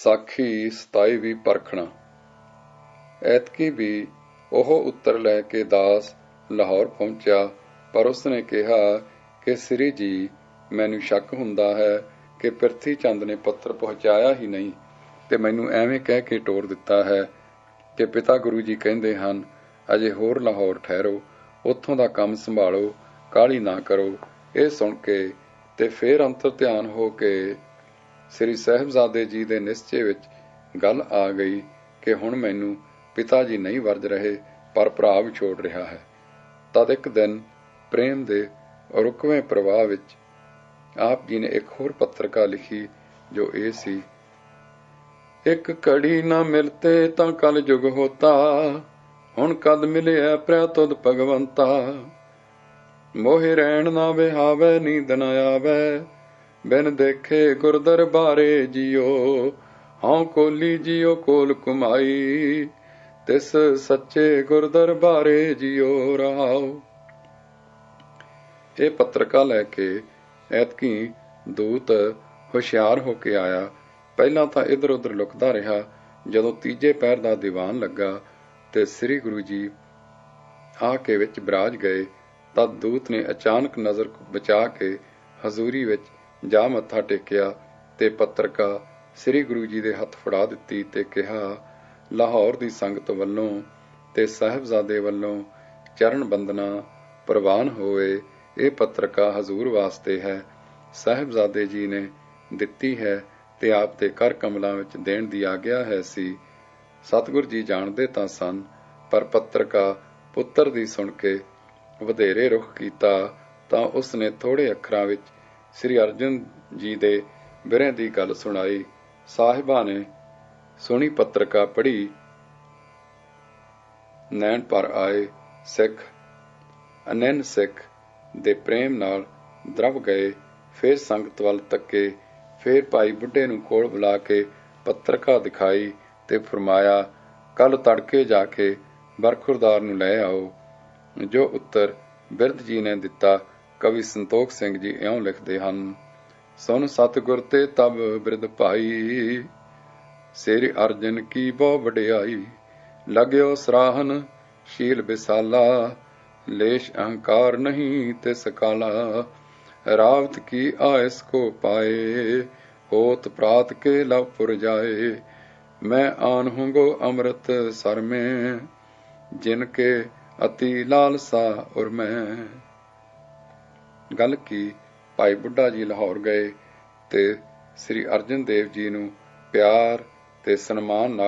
ਸਾਖੀ 27ਵੀਂ ਪਰਖਣਾ। ਐਤਕੀ ਵੀ ਉਹ ਉੱਤਰ ਲੈ ਕੇ ਦਾਸ ਲਾਹੌਰ ਪਹੁੰਚਿਆ, ਪਰ ਉਸਨੇ ਕਿਹਾ ਕਿ ਸ੍ਰੀ ਜੀ, ਮੈਨੂੰ ਸ਼ੱਕ ਹੁੰਦਾ ਹੈ ਕਿ ਪ੍ਰਿਥੀ ਚੰਦ ਨੇ ਪੱਤਰ ਪਹੁੰਚਾਇਆ ਹੀ ਨਹੀਂ ਤੇ ਮੈਨੂੰ ਐਵੇਂ ਕਹਿ ਕੇ ਟੋਰ ਦਿੱਤਾ ਹੈ ਕਿ ਪਿਤਾ ਗੁਰੂ ਜੀ ਕਹਿੰਦੇ ਹਨ, ਅਜੇ ਹੋਰ ਲਾਹੌਰ ਠਹਿਰੋ, ਉੱਥੋਂ ਦਾ ਕੰਮ ਸੰਭਾਲੋ, ਕਾਹਲੀ ਨਾ ਕਰੋ। ਇਹ ਸੁਣ ਕੇ ਤੇ ਫੇਰ ਅੰਤਰ ਧਿਆਨ ਹੋ ਕੇ ਸ੍ਰੀ ਸਾਹਿਬਜ਼ਾਦੇ ਜੀ ਦੇ ਨਿਸ਼ਚੇ ਵਿੱਚ ਗੱਲ ਆ ਗਈ ਕਿ ਹੁਣ ਮੈਨੂੰ ਪਿਤਾ ਜੀ ਨਹੀਂ ਵਰਜ ਰਹੇ, ਪਰ ਭਰਾ ਵਿਛੋੜ ਰਿਹਾ ਹੈ। ਤਦ ਇੱਕ ਦਿਨ ਪ੍ਰੇਮ ਦੇ ਰੁਕਵੇਂ ਪ੍ਰਵਾਹ ਵਿੱਚ ਆਪ ਜੀ ਨੇ ਇੱਕ ਹੋਰ ਪੱਤਰਕਾ ਲਿਖੀ, ਜੋ ਇਹ ਸੀ। ਇੱਕ ਘੜੀ ਨਾ ਮਿਲਤੇ ਤਾਂ ਕਲ ਜੁਗ ਹੋਤਾ, ਹੁਣ ਕਦ ਮਿਲਿਆ ਪ੍ਰਿਆ ਤੁਧ ਭਗਵੰਤਾ। ਮੋਹਿ ਰਹਿਣ ਨਾ ਵਿਹਾਵੈ, ਨੀਂਦ ਨਾ ਆਵੈ, ਬਿਨ ਦੇਖੇ ਗੁਰ ਦਰਬਾਰੇ ਜੀਓ। ਹਉ ਕੋਲੀ ਜੀਓ ਕੋਲ ਕੁਮਾਈ, ਤਿਸ ਸੱਚੇ ਗੁਰ ਦਰਬਾਰੇ ਜੀਓ ਰਹਾਉ। ਇਹ ਪੱਤਰਕਾ ਲੈ ਕੇ ਐਤਕੀ ਦੂਤ ਹੁਸ਼ਿਆਰ ਹੋ ਕੇ ਆਇਆ। ਪਹਿਲਾਂ ਤਾਂ ਇੱਧਰ ਉੱਧਰ ਲੁਕਦਾ ਰਿਹਾ। ਜਦੋਂ ਤੀਜੇ ਪਹਿਰ ਦਾ ਦੀਵਾਨ ਲੱਗਾ ਤੇ ਸ੍ਰੀ ਗੁਰੂ ਜੀ ਆ ਕੇ ਵਿੱਚ ਬਰਾਜ ਗਏ, ਤਦ ਦੂਤ ਨੇ ਅਚਾਨਕ ਨਜ਼ਰ ਬਚਾ ਕੇ ਹਜ਼ੂਰੀ ਵਿੱਚ ਜਾ ਮੱਥਾ ਟੇਕਿਆ ਤੇ ਪੱਤਰਕਾ ਸ੍ਰੀ ਗੁਰੂ ਜੀ ਦੇ ਹੱਥ ਫੜਾ ਦਿੱਤੀ ਤੇ ਕਿਹਾ, ਲਾਹੌਰ ਦੀ ਸੰਗਤ ਵੱਲੋਂ ਤੇ ਸਾਹਿਬਜ਼ਾਦੇ ਵੱਲੋਂ ਚਰਨ ਬੰਦਨਾ ਪ੍ਰਵਾਨ ਹੋਏ। ਇਹ ਪੱਤਰਕਾ ਹਜ਼ੂਰ ਵਾਸਤੇ ਹੈ। ਸਾਹਿਬਜ਼ਾਦੇ ਜੀ ਨੇ ਦਿੱਤੀ ਹੈ ਤੇ ਆਪ ਦੇ ਕਰ ਕਮਲਾਂ ਵਿੱਚ ਦੇਣ ਦੀ ਆਗਿਆ ਹੈ ਸੀ। ਸਤਿਗੁਰ ਜੀ ਜਾਣਦੇ ਤਾਂ ਸਨ, ਪਰ ਪੱਤਰਕਾ ਪੁੱਤਰ ਦੀ ਸੁਣ ਕੇ ਵਧੇਰੇ ਰੁਖ ਕੀਤਾ ਤਾਂ ਉਸਨੇ ਥੋੜੇ ਅੱਖਰਾਂ ਵਿੱਚ ਸ੍ਰੀ ਅਰਜਨ ਜੀ ਦੇ ਬਿਰਹਿ ਦੀ ਗੱਲ ਸੁਣਾਈ। ਸਾਹਿਬਾਂ ਨੇ ਸੁਣੀ, ਪੱਤਰਕਾ ਪੜ੍ਹੀ, ਨੈਣ ਪਰ ਆਏ। ਸਿੱਖ ਅਨੰਨ ਸਿੱਖ ਦੇ ਪ੍ਰੇਮ ਨਾਲ ਦਰਵ ਗਏ। ਫੇਰ ਸੰਗਤ ਵੱਲ ਤੱਕੇ, ਫੇਰ ਭਾਈ ਬੁੱਢੇ ਨੂੰ ਕੋਲ ਬੁਲਾ ਕੇ ਪੱਤਰਕਾ ਦਿਖਾਈ ਤੇ ਫਰਮਾਇਆ, ਕੱਲ ਤੜਕੇ ਜਾ ਕੇ ਬਰਖੁਰਦਾਰ ਨੂੰ ਲੈ ਆਓ। ਜੋ ਉੱਤਰ ਬਿਰਧ ਜੀ ਨੇ ਦਿੱਤਾ, ਕਵੀ ਸੰਤੋਖ ਸਿੰਘ ਜੀ ਇਉਂ ਲਿਖਦੇ ਹਨ। ਸੁਨ ਸਤਿਗੁਰ ਤੇ ਤਬ ਬਿਰਧ ਭਾਈ, ਸ੍ਰੀ ਅਰਜਨ ਕੀ ਬਹੁ ਵਡਿਆਈ। ਲਗਿਓ ਸਰਾਹਨ ਸ਼ੀਲ ਵਿਸਾਲਾ, ਲੇਸ਼ ਅਹੰਕਾਰ ਨਹੀਂ ਤਿਸ ਕਾਲਾ। ਰਾਵਤ ਕੀ ਆਇਸ ਕੋ ਪਾਏ, ਹੋਤ ਪ੍ਰਾਤ ਕੇ ਲਵ ਪੁਰ ਜਾਏ। ਮੈਂ ਆਨ ਹੁੰਗੋ ਅੰਮ੍ਰਿਤ ਸਰ में, जिनके अति लालसा उर में। ਗੱਲ ਕੀ ਭਾਈ ਬੁੱਢਾ ਜੀ ਲਾਹੌਰ ਗਏ ਤੇ ਸ੍ਰੀ ਅਰਜਨ ਦੇਵ ਜੀ ਨੂੰ ਪਿਆਰ ਤੇ ਸਨਮਾਨ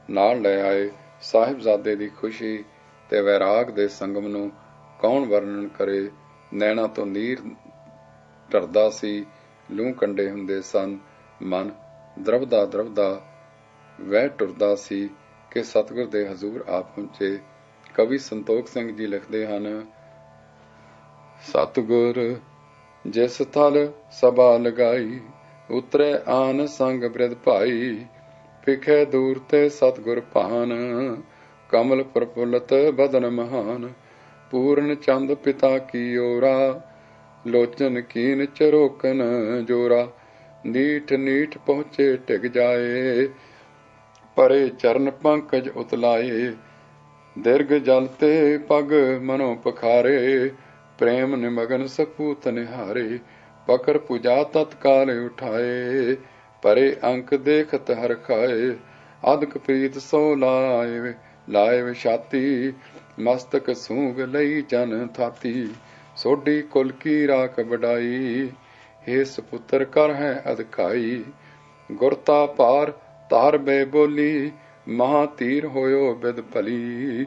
ਨਾਲ ਲੈ ਆਏ। ਸਾਹਿਬਜ਼ਾਦੇ ਦੀ ਖੁਸ਼ੀ ਤੇ ਵੈਰਾਗ ਦੇ ਸੰਗਮ ਨੂੰ ਕੌਣ ਵਰਣਨ ਕਰੇ। ਨੈਣਾ ਤੋਂ ਨੀਰ ਢਰਦਾ ਸੀ, ਲੂੰ ਕੰਡੇ ਹੁੰਦੇ ਸਨ, ਮਨ ਦਰਵਦਾ ਵਹਿ ਟੁਰਦਾ ਸੀ ਕਿ ਸਤਿਗੁਰ ਦੇ ਹਜ਼ੂਰ ਆ ਪਹੁੰਚੇ। ਕਵੀ ਸੰਤੋਖ ਸਿੰਘ ਜੀ ਲਿਖਦੇ ਹਨ, ਸਤਿਗੁਰ ਜਿਸ ਥਲ ਸਭਾ ਲਗਾਈ, ਉਤਰੇ ਆਨ ਸੰਗ ਬ੍ਰਿਧ ਭਾਈ। ਫਿਖੇ ਦੂਰ ਤੇ ਸਤਿਗੁਰ ਭਾਨ, ਕਮਲ ਪ੍ਰਫੁੱਲਤ ਬਦਨ ਮਹਾਨ। ਪੂਰਨ ਚੰਦ ਪਿਤਾ ਕੀ ਓਰਾ, ਲੋਚਨ ਕੀਨ ਚਰੋਕਨ ਜੋਰਾ। ਨੀਠ ਨੀਠ ਪਹੁੰਚੇ ਟਿਕ ਜਾਏ, ਪਰੇ ਚਰਨ ਪੰਕਜ ਉਤਲਾਏ। ਦਿਰਗ ਜਲ ਤੇ ਪਗ ਮਨੋ ਪਖਾਰੇ, ਪ੍ਰੇਮ ਨਿਮਗਨ ਸਪੂਤ ਨਿਹਾਰੇ। ਪਕਰ ਪੁਜਾ ਤਤਕਾਲ ਉਠਾਏ, ਪਰੇ ਅੰਕ ਦੇਖਤ ਹਰ ਖਾਏ। ਅਦਕ ਪ੍ਰੀਤ ਸੋ ਲਾਏ ਵਿਛਾਤੀ, ਮਸਤਕ ਸੂਗ ਲਈ ਜਨ ਥਾਤੀ। ਸੋਢੀ ਕੁਲ ਕੀ ਰਾਖ ਵਡਾਈ, ਹੇ ਸਪੁੱਤਰ ਕਰ ਹੈ ਅਧਿਕਾਈ। ਗੁਰਤਾ ਭਾਰ ਧਾਰ ਬੇ ਬੋਲੀ, ਮਹਾ ਧੀਰ ਹੋਇਓ ਬਿਦ ਭਲੀ।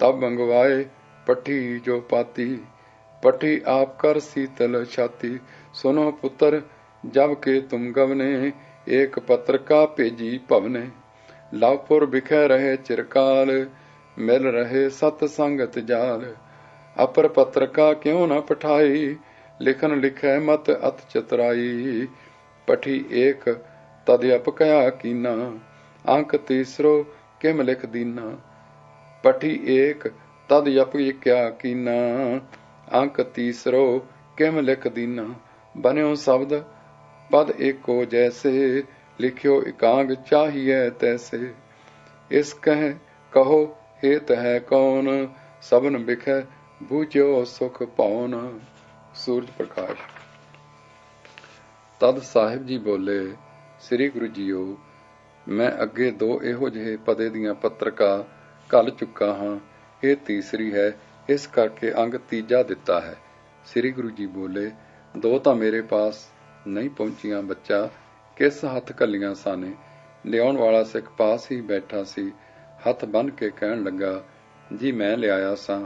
ਤਬ ਮੰਗਵਾਏ ਪੱਠੀ ਜੋ ਪਾਤੀ, ਪੱਠੀ ਆਪ ਕਰ ਸੀਤਲ ਛਾਤੀ। ਸੁਨੋ ਪੁੱਤਰ ਜਬ ਕੇ ਤੁਮ ਗਵਨੇ, ਏਕ ਪੱਤਰਕਾ ਭੇਜੀ ਭਵਨੇ। ਲਵਪੁਰ ਬਿਖੈ ਰਹੇ ਚਿਰਕਾਲ, ਮਿਲ ਰਹੇ ਸਤ ਸੰਗਤ ਜਾਲ। ਅਪਰ ਪੱਤਰਕਾ ਕਿਉਂ ਨਾ ਪਠਾਈ, ਲਿਖਨ ਲਿਖੈ ਮਤ ਅਤ ਚਤੁਰਾਈ। ਪਠੀ ਏਕ ਤਦ ਅਪ ਕਇਆ ਕੀਨਾ, ਅੰਕ ਤੀਸਰੋ ਕਿਮ ਲਿਖ ਦੀਨਾ। ਪਠੀ ਏਕ ਤਦ ਅਪ ਕਿਆ ਕੀਨਾ, ਅੰਕ ਤੀਸਰੋ ਕਿਮ ਲਿਖ ਦੀਨਾ। ਬਨਿਓ ਸ਼ਬਦ ਪਦ ਏਕੋ ਜੈਸੇ, लिखियो एकांग चाहिए तैसे। इस कह कहो हेत है कौन, सबन बिखै बूझो सुख पाउन। सूरज प्रकाश। तद साहिब जी बोले, ਸ੍ਰੀ ਗੁਰੂ ਜੀਓ, ਮੈਂ ਅੱਗੇ 2 ਇਹੋ ਜਿਹੇ ਪਦੇ ਦੀਆਂ ਪੱਤਰਕਾ ਘੱਲ ਚੁੱਕਾ ਹਾਂ, ਇਹ ਤੀਸਰੀ ਹੈ, ਇਸ ਕਰਕੇ ਅੰਗ ਤੀਜਾ ਦਿੱਤਾ ਹੈ। ਸ੍ਰੀ ਗੁਰੂ ਜੀ ਬੋਲੇ, 2 ਤਾਂ ਮੇਰੇ ਪਾਸ ਨਹੀਂ ਪਹੁੰਚੀਆਂ ਬੱਚਾ, ਕਿਸ ਹੱਥ ਘੱਲੀਆਂ ਸਾਨੇ। ਲਿਆਉਣ ਵਾਲਾ ਸਿੱਖ ਪਾਸ ਹੀ ਬੈਠਾ ਸੀ, ਹੱਥ ਬੰਨ੍ਹ ਕੇ ਕਹਿਣ ਲੱਗਾ, ਜੀ ਮੈਂ ਲਿਆਇਆ ਸਾਂ।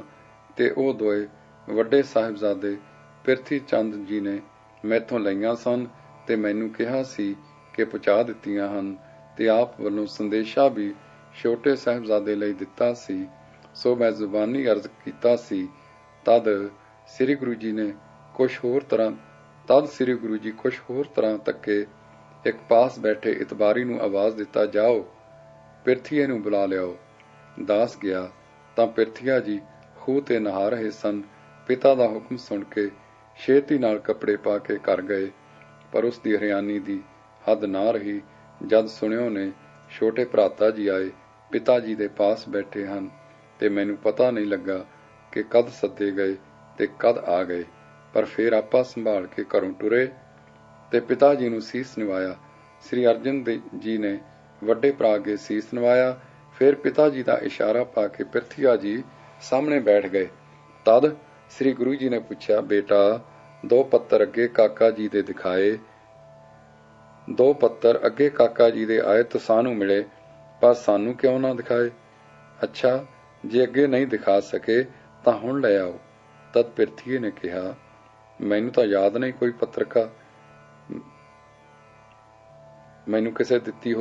ਤੇ ਉਹ 2 ਵੱਡੇ ਸਾਹਿਬਜ਼ਾਦੇ ਪਿਰਥੀ ਚੰਦ ਜੀ ਨੇ ਮੈਥੋਂ ਲਈਆਂ ਸਨ ਤੇ ਮੈਨੂੰ ਕਿਹਾ ਸੀ ਕਿ ਪਹੁੰਚਾ ਦਿੱਤੀਆਂ ਹਨ, ਤੇ ਆਪ ਵੱਲੋਂ ਸੰਦੇਸ਼ਾ ਵੀ ਛੋਟੇ ਸਾਹਿਬਜ਼ਾਦੇ ਲਈ ਦਿੱਤਾ ਸੀ, ਸੋ ਮੈਂ ਜ਼ੁਬਾਨੀ ਅਰਜ਼ ਕੀਤਾ ਸੀ। ਤਦ ਸ੍ਰੀ ਗੁਰੂ ਜੀ ਕੁਛ ਹੋਰ ਤਰ੍ਹਾਂ ਤੱਕੇ। ਇੱਕ ਪਾਸ ਬੈਠੇ ਇਤਬਾਰੀ ਨੂੰ ਆਵਾਜ਼ ਦਿੱਤਾ, ਜਾਓ ਪਿਰਥੀਏ ਨੂੰ ਬੁਲਾ ਲਿਆਓ। ਦਾਸ ਗਿਆ ਤਾਂ ਪਿਰਥੀਆ ਜੀ ਖੂਹ ਤੇ ਨਹਾ ਰਹੇ ਸਨ। ਪਿਤਾ ਦਾ ਹੁਕਮ ਸੁਣ ਕੇ ਛੇਤੀ ਨਾਲ ਕੱਪੜੇ ਪਾ ਕੇ ਘਰ ਗਏ, ਪਰ ਉਸ ਦੀ ਹਰਿਆਣੀ ਦੀ ਹੱਦ ਨਾ ਰਹੀ। ਜਦ ਸੁਣਿਓ ਨੇ ਛੋਟੇ ਭਰਾਤਾ ਜੀ ਆਏ, ਪਿਤਾ ਜੀ ਦੇ ਪਾਸ ਬੈਠੇ ਹਨ, ਤੇ ਮੈਨੂੰ ਪਤਾ ਨਹੀਂ ਲੱਗਾ ਕਿ ਕਦ ਸੱਦੇ ਗਏ ਤੇ ਕਦ ਆ ਗਏ, ਪਰ ਫੇਰ ਆਪਾ ਸੰਭਾਲ ਕੇ ਘਰੋਂ ਟੁਰੇ ਤੇ ਪਿਤਾ ਜੀ ਨੂੰ ਸੀਸ ਨਿਵਾਇਆ। ਸ੍ਰੀ ਅਰਜਨ ਜੀ ਨੇ ਵੱਡੇ ਭਰਾ ਅੱਗੇ ਸੀਸ ਨਿਵਾਇਆ। ਫਿਰ ਪਿਤਾ ਜੀ ਦਾ ਇਸ਼ਾਰਾ ਪਾ ਕੇ ਪਿਰਥੀਆ ਜੀ ਸਾਹਮਣੇ ਬੈਠ ਗਏ। ਤਦ ਸ੍ਰੀ ਗੁਰੂ ਜੀ ਨੇ ਪੁੱਛਿਆ, ਬੇਟਾ 2 ਪੱਤਰ ਅੱਗੇ ਕਾਕਾ ਜੀ ਦੇ ਦਿਖਾਏ, 2 ਪੱਤਰ ਅੱਗੇ ਕਾਕਾ ਜੀ ਦੇ ਆਏ ਤਾਂ ਸਾਨੂੰ ਮਿਲੇ, ਪਰ ਸਾਨੂੰ ਕਿਉਂ ਨਾ ਦਿਖਾਏ। ਅੱਛਾ, ਜੇ ਅੱਗੇ ਨਹੀਂ ਦਿਖਾ ਸਕੇ ਤਾਂ ਹੁਣ ਲੈ ਆਓ। ਤਦ ਪਿਰਥੀਏ ਨੇ ਕਿਹਾ, ਮੈਨੂੰ ਤਾਂ ਯਾਦ ਨਹੀਂ ਕੋਈ ਪੱਤਰਕਾ ਮੈਨੂੰ ਕਿਸੇ ਦਿੱਤੀ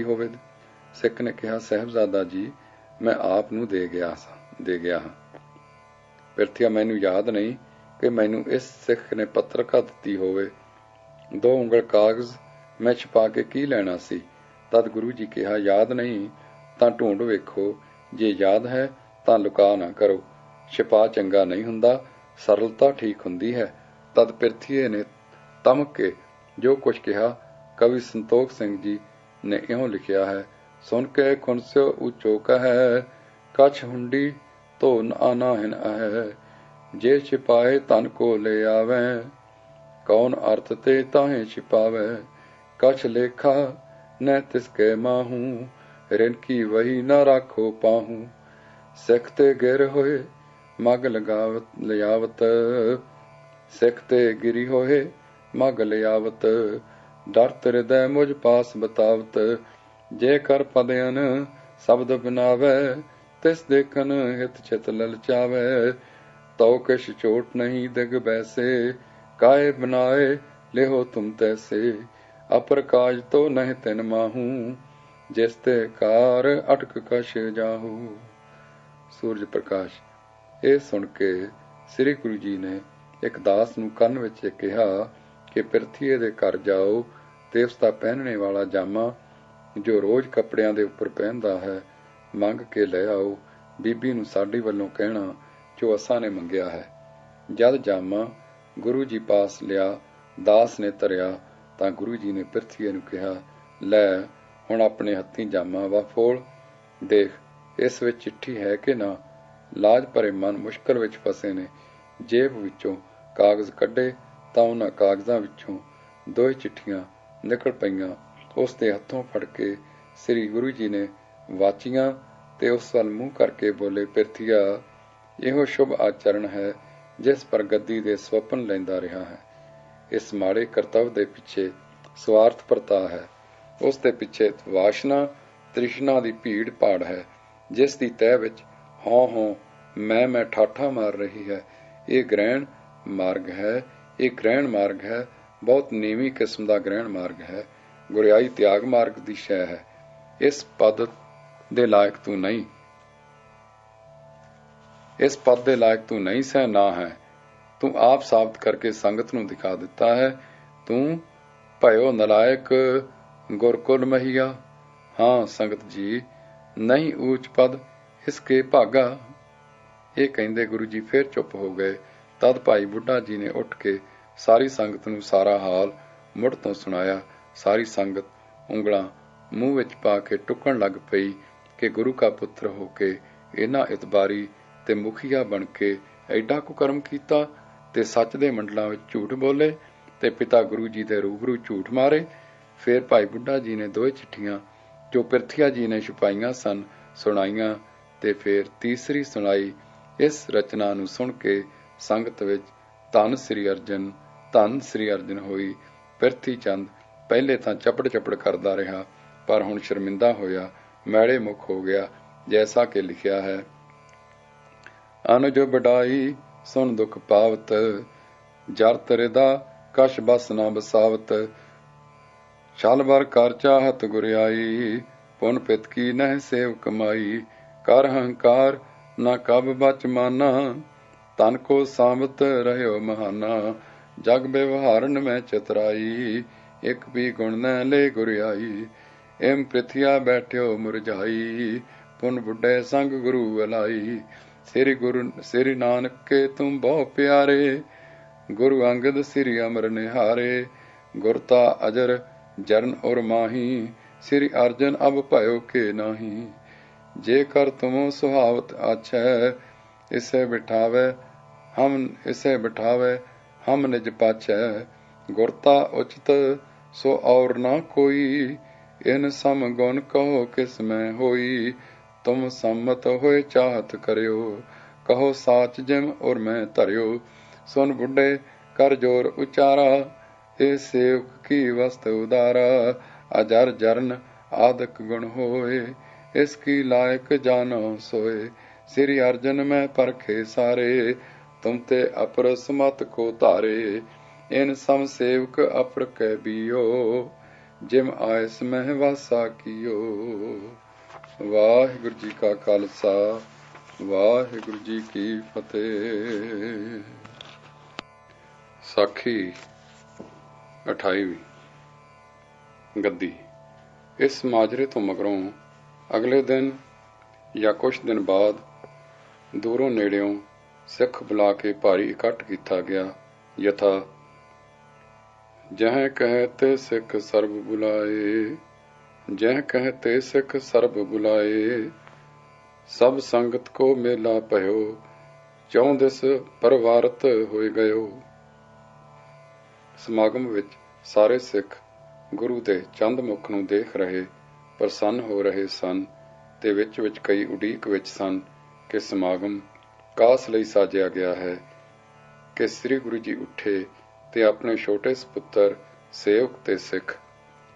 ਹੋਵੇ। ਸਿੱਖ ਨੇ ਕਿਹਾ, ਸਾਹਿਬਜ਼ਾਦਾ ਜੀ, ਮੈਂ ਆਪ ਨੂੰ ਦੇ ਗਿਆ ਹਾਂ। ਪਿਰਥੀਆ, ਮੈਨੂੰ ਯਾਦ ਨਹੀਂ ਕਿ ਮੈਨੂੰ ਇਸ ਸਿੱਖ ਨੇ ਪੱਤਰਕਾ ਦਿੱਤੀ ਹੋਵੇ। 2 ਉਂਗਲ ਕਾਗਜ਼ ਮੈਂ ਛਪਾ ਕੇ ਕੀ ਲੈਣਾ ਸੀ। ਤਦ ਗੁਰੂ ਜੀ ਕਿਹਾ, ਯਾਦ ਨਹੀਂ ਤਾਂ ਢੂੰਡ ਵੇਖੋ, ਜੇ ਯਾਦ ਹੈ ਤਾਂ ਲੁਕਾ ਨਾ ਕਰੋ। ਛਪਾ ਚੰਗਾ ਨਹੀਂ ਹੁੰਦਾ, ਸਰਲਤਾ ਠੀਕ ਹੁੰਦੀ ਹੈ। ਤਦ ਪਿਰਥੀਏ ਨੇ ਤਮਕ ਕੇ ਜੋ ਕੁਝ ਕਿਹਾ। ਕਵੀ ਸੰਤੋਖ ਸਿੰਘ ਜੀ ਨੇ ਇਉਂ ਲਿਖਿਆ ਹੈ, ਸੁਣ ਕੇ ਖੁਨਸਿਓ ਉੱਚੋ ਕਹੈ, ਕਛ ਹੁੰਡੀ ਧੋ ਆਨਾਹਿਨ ਹੈ। ਜੇ ਛਿਪਾਏ ਧਨ ਕੋ ਲੈ ਆਵੈ, ਕੌਣ ਅਰਥ ਤੇ ਤਾਹੇ ਛਿਪਾਵੈ। ਕਛ ਲੇਖਾ ਨ ਤਿਸਕੇ ਮਾਹੂ, ਰਿਨਕੀ ਵਹੀ ਨ ਰਾਖੋ ਪਾਹੂ। ਸਿੱਖ ਤੇ ਗਿਰ ਹੋਏ ਮਗ ਲਿਆਵਤ, ਸਿੱਖ ਤੇ ਗਿਰੀ ਹੋਏ ਮਗ ਲਿਆਵਤ। ਡਰਤ ਹਿਰਦੈ ਮੁਝ ਪਾਸ ਬਤਾਵਤ, ਜੇ ਕਰ ਪਦਿਅਨ ਸ਼ਬਦ ਬਨਾਵੈ। ਤਿਸ ਦੇਖਨ ਹਿਤ ਚਿਤ ਲਲਚਾਵੈ, ਤਉ ਕਿਛ ਚੋਟ ਨਹੀਂ ਦਿਗ ਬੈਸੇ। ਕਾਏ ਬਨਾਏ ਲਿਹੋ ਤੁਮ ਤੈਸੇ, ਅਪਰ ਕਾਜ ਤੋ ਨਹਿ ਤਿਨ ਮਾਹੂ। ਜਿਸ ਤੇ ਕਾਰ ਅਟਕ ਕਛ ਜਾਹੂ। ਸੂਰਜ ਪ੍ਰਕਾਸ਼। ਇਹ ਸੁਣ ਕੇ ਸ੍ਰੀ ਗੁਰੂ ਜੀ ਨੇ ਇੱਕ ਦਾਸ ਨੂੰ ਕੰਨ ਵਿੱਚ ਕਿਹਾ ਕਿ ਪਿਰਥੀਏ ਦੇ ਘਰ ਜਾਓ ਤੇ ਉਸ ਦਾ ਪਹਿਨਣੇ ਵਾਲਾ ਜਾਮਾ ਜੋ ਰੋਜ਼ ਕੱਪੜਿਆਂ ਦੇ ਉੱਪਰ ਪਹਿਨਦਾ ਹੈ ਮੰਗ ਕੇ ਲੈ ਆਓ। ਬੀਬੀ ਨੂੰ ਸਾਡੇ ਵੱਲੋਂ ਕਹਿਣਾ ਜੋ ਅਸਾਂ ਨੇ ਮੰਗਿਆ ਹੈ। ਜਦ ਜਾਮਾ ਗੁਰੂ ਜੀ ਪਾਸ ਲਿਆ, ਦਾਸ ਨੇ ਧਰਿਆ ਤਾਂ ਗੁਰੂ ਜੀ ਨੇ ਪਿਰਥੀਏ ਨੂੰ ਕਿਹਾ, ਲੈ ਹੁਣ ਆਪਣੇ ਹੱਥੀਂ ਜਾਮਾ ਵਾ ਫੋਲ, ਦੇਖ ਇਸ ਵਿੱਚ ਚਿੱਠੀ ਹੈ ਕਿ ਨਾ। ਲਾਜ ਭਰੇ ਮਨ ਮੁਸ਼ਕਲ ਵਿੱਚ ਫਸੇ ਨੇ। ਜੇਬ ਵਿੱਚੋਂ ਕਾਗਜ਼ ਕੱਢੇ ਤਾਂ ਉਹਨਾਂ ਕਾਗਜ਼ਾਂ ਵਿੱਚੋਂ 2 ਚਿੱਠੀਆਂ ਨਿਕਲ ਪਈਆਂ। ਉਸ ਦੇ ਹੱਥੋਂ ਫੜ ਕੇ ਸ੍ਰੀ ਗੁਰੂ ਜੀ ਨੇ ਵਾਚੀਆਂ ਤੇ ਉਸ ਵੱਲ ਮੂੰਹ ਕਰਕੇ ਬੋਲੇ, ਪਿਰਥੀਆ, ਇਹੋ ਸ਼ੁਭ ਆਚਰਣ ਹੈ ਜਿਸ ਪਰ ਗੱਦੀ ਦੇ ਸਵਪਨ ਲੈਂਦਾ ਰਿਹਾ ਹੈ। ਇਸ ਮਾੜੇ ਕਰਤੱਵ ਦੇ ਪਿੱਛੇ ਸਵਾਰਥਪਰਤਾ ਹੈ। ਉਸ ਦੇ ਪਿੱਛੇ ਵਾਸ਼ਨਾ ਤ੍ਰਿਸ਼ਨਾ ਦੀ ਭੀੜ ਭਾੜ ਹੈ, ਜਿਸ ਦੀ ਤਹਿ ਵਿੱਚ ਹਉ ਮੈਂ ਠਾਠਾ ਮਾਰ ਰਹੀ ਹੈ। ਇਹ ਗ੍ਰਹਿਣ ਮਾਰਗ ਹੈ, ਬਹੁਤ ਨੀਵੀਂ ਕਿਸਮ ਦਾ ਗ੍ਰਹਿਣ ਮਾਰਗ ਹੈ। ਗੁਰਿਆਈ ਤਿਆਗ ਮਾਰਗ ਦੀ ਸ਼ੈ ਹੈ। ਇਸ ਪਦ ਦੇ ਲਾਇਕ ਤੂੰ ਨਹੀਂ ਸਹਿ ਨਾ ਹੈ। ਤੂੰ ਆਪ ਸਾਬਤ ਕਰਕੇ ਸੰਗਤ ਨੂੰ ਦਿਖਾ ਦਿੱਤਾ ਹੈ। ਤੂੰ ਭਇਓ ਨਲਾਇਕ ਗੁਰਕੁਲ ਮਹੀਆ। ਹਾਂ ਸੰਗਤ ਜੀ, ਨਹੀਂ ਊਚ ਪਦ ਇਸਕੇ ਭਾਗਾ। ਇਹ ਕਹਿੰਦੇ ਗੁਰੂ ਜੀ ਫਿਰ ਚੁੱਪ ਹੋ ਗਏ। ਤਦ ਭਾਈ ਬੁੱਢਾ ਜੀ ਨੇ ਉੱਠ ਕੇ ਸਾਰੀ ਸੰਗਤ ਨੂੰ ਸਾਰਾ ਹਾਲ ਮੁੜ ਤੋਂ ਸੁਣਾਇਆ। ਸਾਰੀ ਸੰਗਤ ਉਂਗਲਾਂ ਮੂੰਹ ਵਿੱਚ ਪਾ ਕੇ ਟੁੱਕਣ ਲੱਗ ਪਈ ਕਿ ਗੁਰੂ ਕਾ ਪੁੱਤਰ ਹੋ ਕੇ ਇਹਨਾਂ ਇਤਬਾਰੀ ਤੇ ਮੁਖੀਆ ਬਣ ਕੇ ਐਡਾ ਕੁਕਰਮ ਕੀਤਾ ਤੇ ਸੱਚ ਦੇ ਮੰਡਲਾਂ ਵਿੱਚ ਝੂਠ ਬੋਲੇ ਤੇ ਪਿਤਾ ਗੁਰੂ ਜੀ ਦੇ ਰੂਬਰੂ ਝੂਠ ਮਾਰੇ। ਫਿਰ ਭਾਈ ਬੁੱਢਾ ਜੀ ਨੇ 2 ਚਿੱਠੀਆਂ ਜੋ ਪਿਰਥੀਆ ਜੀ ਨੇ ਛੁਪਾਈਆਂ ਸਨ ਸੁਣਾਈਆਂ ਤੇ ਫਿਰ ਤੀਸਰੀ ਸੁਣਾਈ। ਇਸ ਰਚਨਾ ਨੂੰ ਸੁਣ ਕੇ ਸੰਗਤ ਵਿੱਚ ਧੰਨ ਸ੍ਰੀ ਅਰਜਨ ਹੋਈ। ਪਿਰਥੀ ਚੰਦ ਪਹਿਲੇ ਤਾਂ ਚਪੜ ਕਰਦਾ ਰਿਹਾ, ਪਰ ਹੁਣ ਸ਼ਰਮਿੰਦਾ ਹੋਇਆ, ਮੈਲੇ ਮੁਖ ਹੋ ਗਿਆ। ਜੈਸਾ ਕਿ ਲਿਖਿਆ ਹੈ, ਅਨੁਜ ਵਡਾਈ ਸੁਣ ਦੁਖ ਪਾਵਤ, ਜਰ ਤਰਿਦਾ ਕਛ ਬਸ ਨਾ ਬਸਾਵਤ। ਛਲ ਬਰ ਕਰ ਚਾਹਤ ਗੁਰਿਆਈ, ਪੁਨ ਪਿਤ ਕੀ ਨਹਿ ਸੇਵ ਕਮਾਈ। ਕਰ ਹੰਕਾਰ ਨਾ ਕਬ ਬਚ ਮਾਨਾ, ਤਨ ਕੋ ਸਾਮਤ ਰਹਿਓ ਮਹਾਨਾ। ਜਗ ਵਿਵਹਾਰਨ ਮੈਂ ਚਤਰਾਈ, ਇੱਕ ਵੀ ਗੁਣ ਨ ਲੈ ਗੁਰਿਆਈ। ਏਮ ਪ੍ਰਿਥਿਆ ਬੈਠਿਓ ਮੁਰਝਾਈ, ਪੁਨ ਬੁੱਢੇ ਸੰਗ ਗੁਰੂ ਅਲਾਈ। ਸ੍ਰੀ ਨਾਨਕ ਕੇ ਤੁਮ ਬਹੁ ਪਿਆਰੇ, ਗੁਰੂ ਅੰਗਦ ਸ੍ਰੀ ਅਮਰ ਨਿਹਾਰੇ। ਗੁਰਤਾ ਅਜਰ ਜਰਨ ਔਰ ਮਾਹੀ, ਸ੍ਰੀ ਅਰਜਨ ਅਬ ਭਇਓ ਕੇ ਨਾਹੀ। ਜੇ ਕਰ ਤੁਮੋ ਸੁਹਾਵਤ ਆਛੈ, ਇਸੇ ਬਿਠਾਵੇ ਹਮ ਨਿਜ ਪਾਛੈ। ਗੁਰਤਾ ਉਚਿਤ ਸੋ ਔਰ ਨਾ ਕੋਈ, ਇਨ ਸਮ ਗੁਣ ਕਹੋ ਕਿਸ ਮੈਂ ਹੋਈ। ਤੁਮ ਸੰਮਤ ਹੋਏ ਚਾਹਤ ਕਰਿਓ, ਕਹੋ ਸਾਚ ਜਿਮ ਔਰ ਮੈਂ ਧਰਿਓ। ਸੁਨ ਬੁੱਢੇ ਕਰ ਜੋਰ ਉਚਾਰਾ, ਇਹ ਸੇਵਕ ਕੀ ਵਸਤ ਉਦਾਰਾ। ਅਜਰ ਜਰਨ ਆਦਿਕ ਗੁਣ ਹੋਏ, ਇਸ ਕੀ ਲਾਇਕ ਜਾਨੋ ਸੋਏ। ਸ੍ਰੀ ਅਰਜਨ ਮੈਂ ਪਰਖੇ ਸਾਰੇ, ਤੁਮ ਤੇ ਅਪਰ ਸਮਤ ਕੋ ਧਾਰੇ। ਇਨ ਸਮ ਸੇਵਕ ਅਪਰ ਕੈ ਬੀਓ, ਜਿਮ ਆਇਸ ਮਹਿ ਵਾਸਾ ਕੀਓ। ਵਾਹਿਗੁਰੂ ਜੀ ਕਾ ਖਾਲਸਾ, ਵਾਹਿਗੁਰੂ ਜੀ ਕੀ ਫਤਿਹ। ਸਾਖੀ 28ਵੀਂ। ਗੱਦੀ। ਇਸ ਮਾਜਰੇ ਤੋਂ ਮਗਰੋਂ ਅਗਲੇ ਦਿਨ ਜਾਂ ਕੁਛ ਦਿਨ ਬਾਅਦ ਦੂਰੋਂ ਨੇੜਿਓਂ ਸਿੱਖ ਬੁਲਾ ਕੇ ਭਾਰੀ ਇਕੱਠ ਕੀਤਾ ਗਿਆ। ਯਥਾ ਜਹ ਕਹਿ ਤੇ ਸਿੱਖ ਸਰਬ ਬੁਲਾਏ, ਜਹ ਕਹਿ ਤੇ ਸਿੱਖ ਸਰਬ ਬੁਲਾਏ। ਸਭ ਸੰਗਤ ਕੋ ਮੇਲਾ ਭਇਓ, ਚੌਂ ਦਿਸ ਪਰਵਾਰਤ ਹੋਏ ਗਇਓ। ਸਮਾਗਮ ਵਿੱਚ ਸਾਰੇ ਸਿੱਖ ਗੁਰੂ ਦੇ ਚੰਦ ਮੁਖ ਨੂੰ ਦੇਖ ਰਹੇ ਪ੍ਰਸੰਨ ਹੋ ਰਹੇ ਸਨ ਤੇ ਵਿੱਚ ਕਈ ਉਡੀਕ ਵਿੱਚ ਸਨ ਕਿ ਸਮਾਗਮ ਕਾਸ ਲਈ ਸਾਜਿਆ ਗਿਆ ਹੈ ਕਿ ਸ੍ਰੀ ਗੁਰੂ ਜੀ ਉੱਠੇ ਤੇ ਆਪਣੇ ਛੋਟੇ ਸਪੁੱਤਰ ਸੇਵਕ ਤੇ ਸਿੱਖ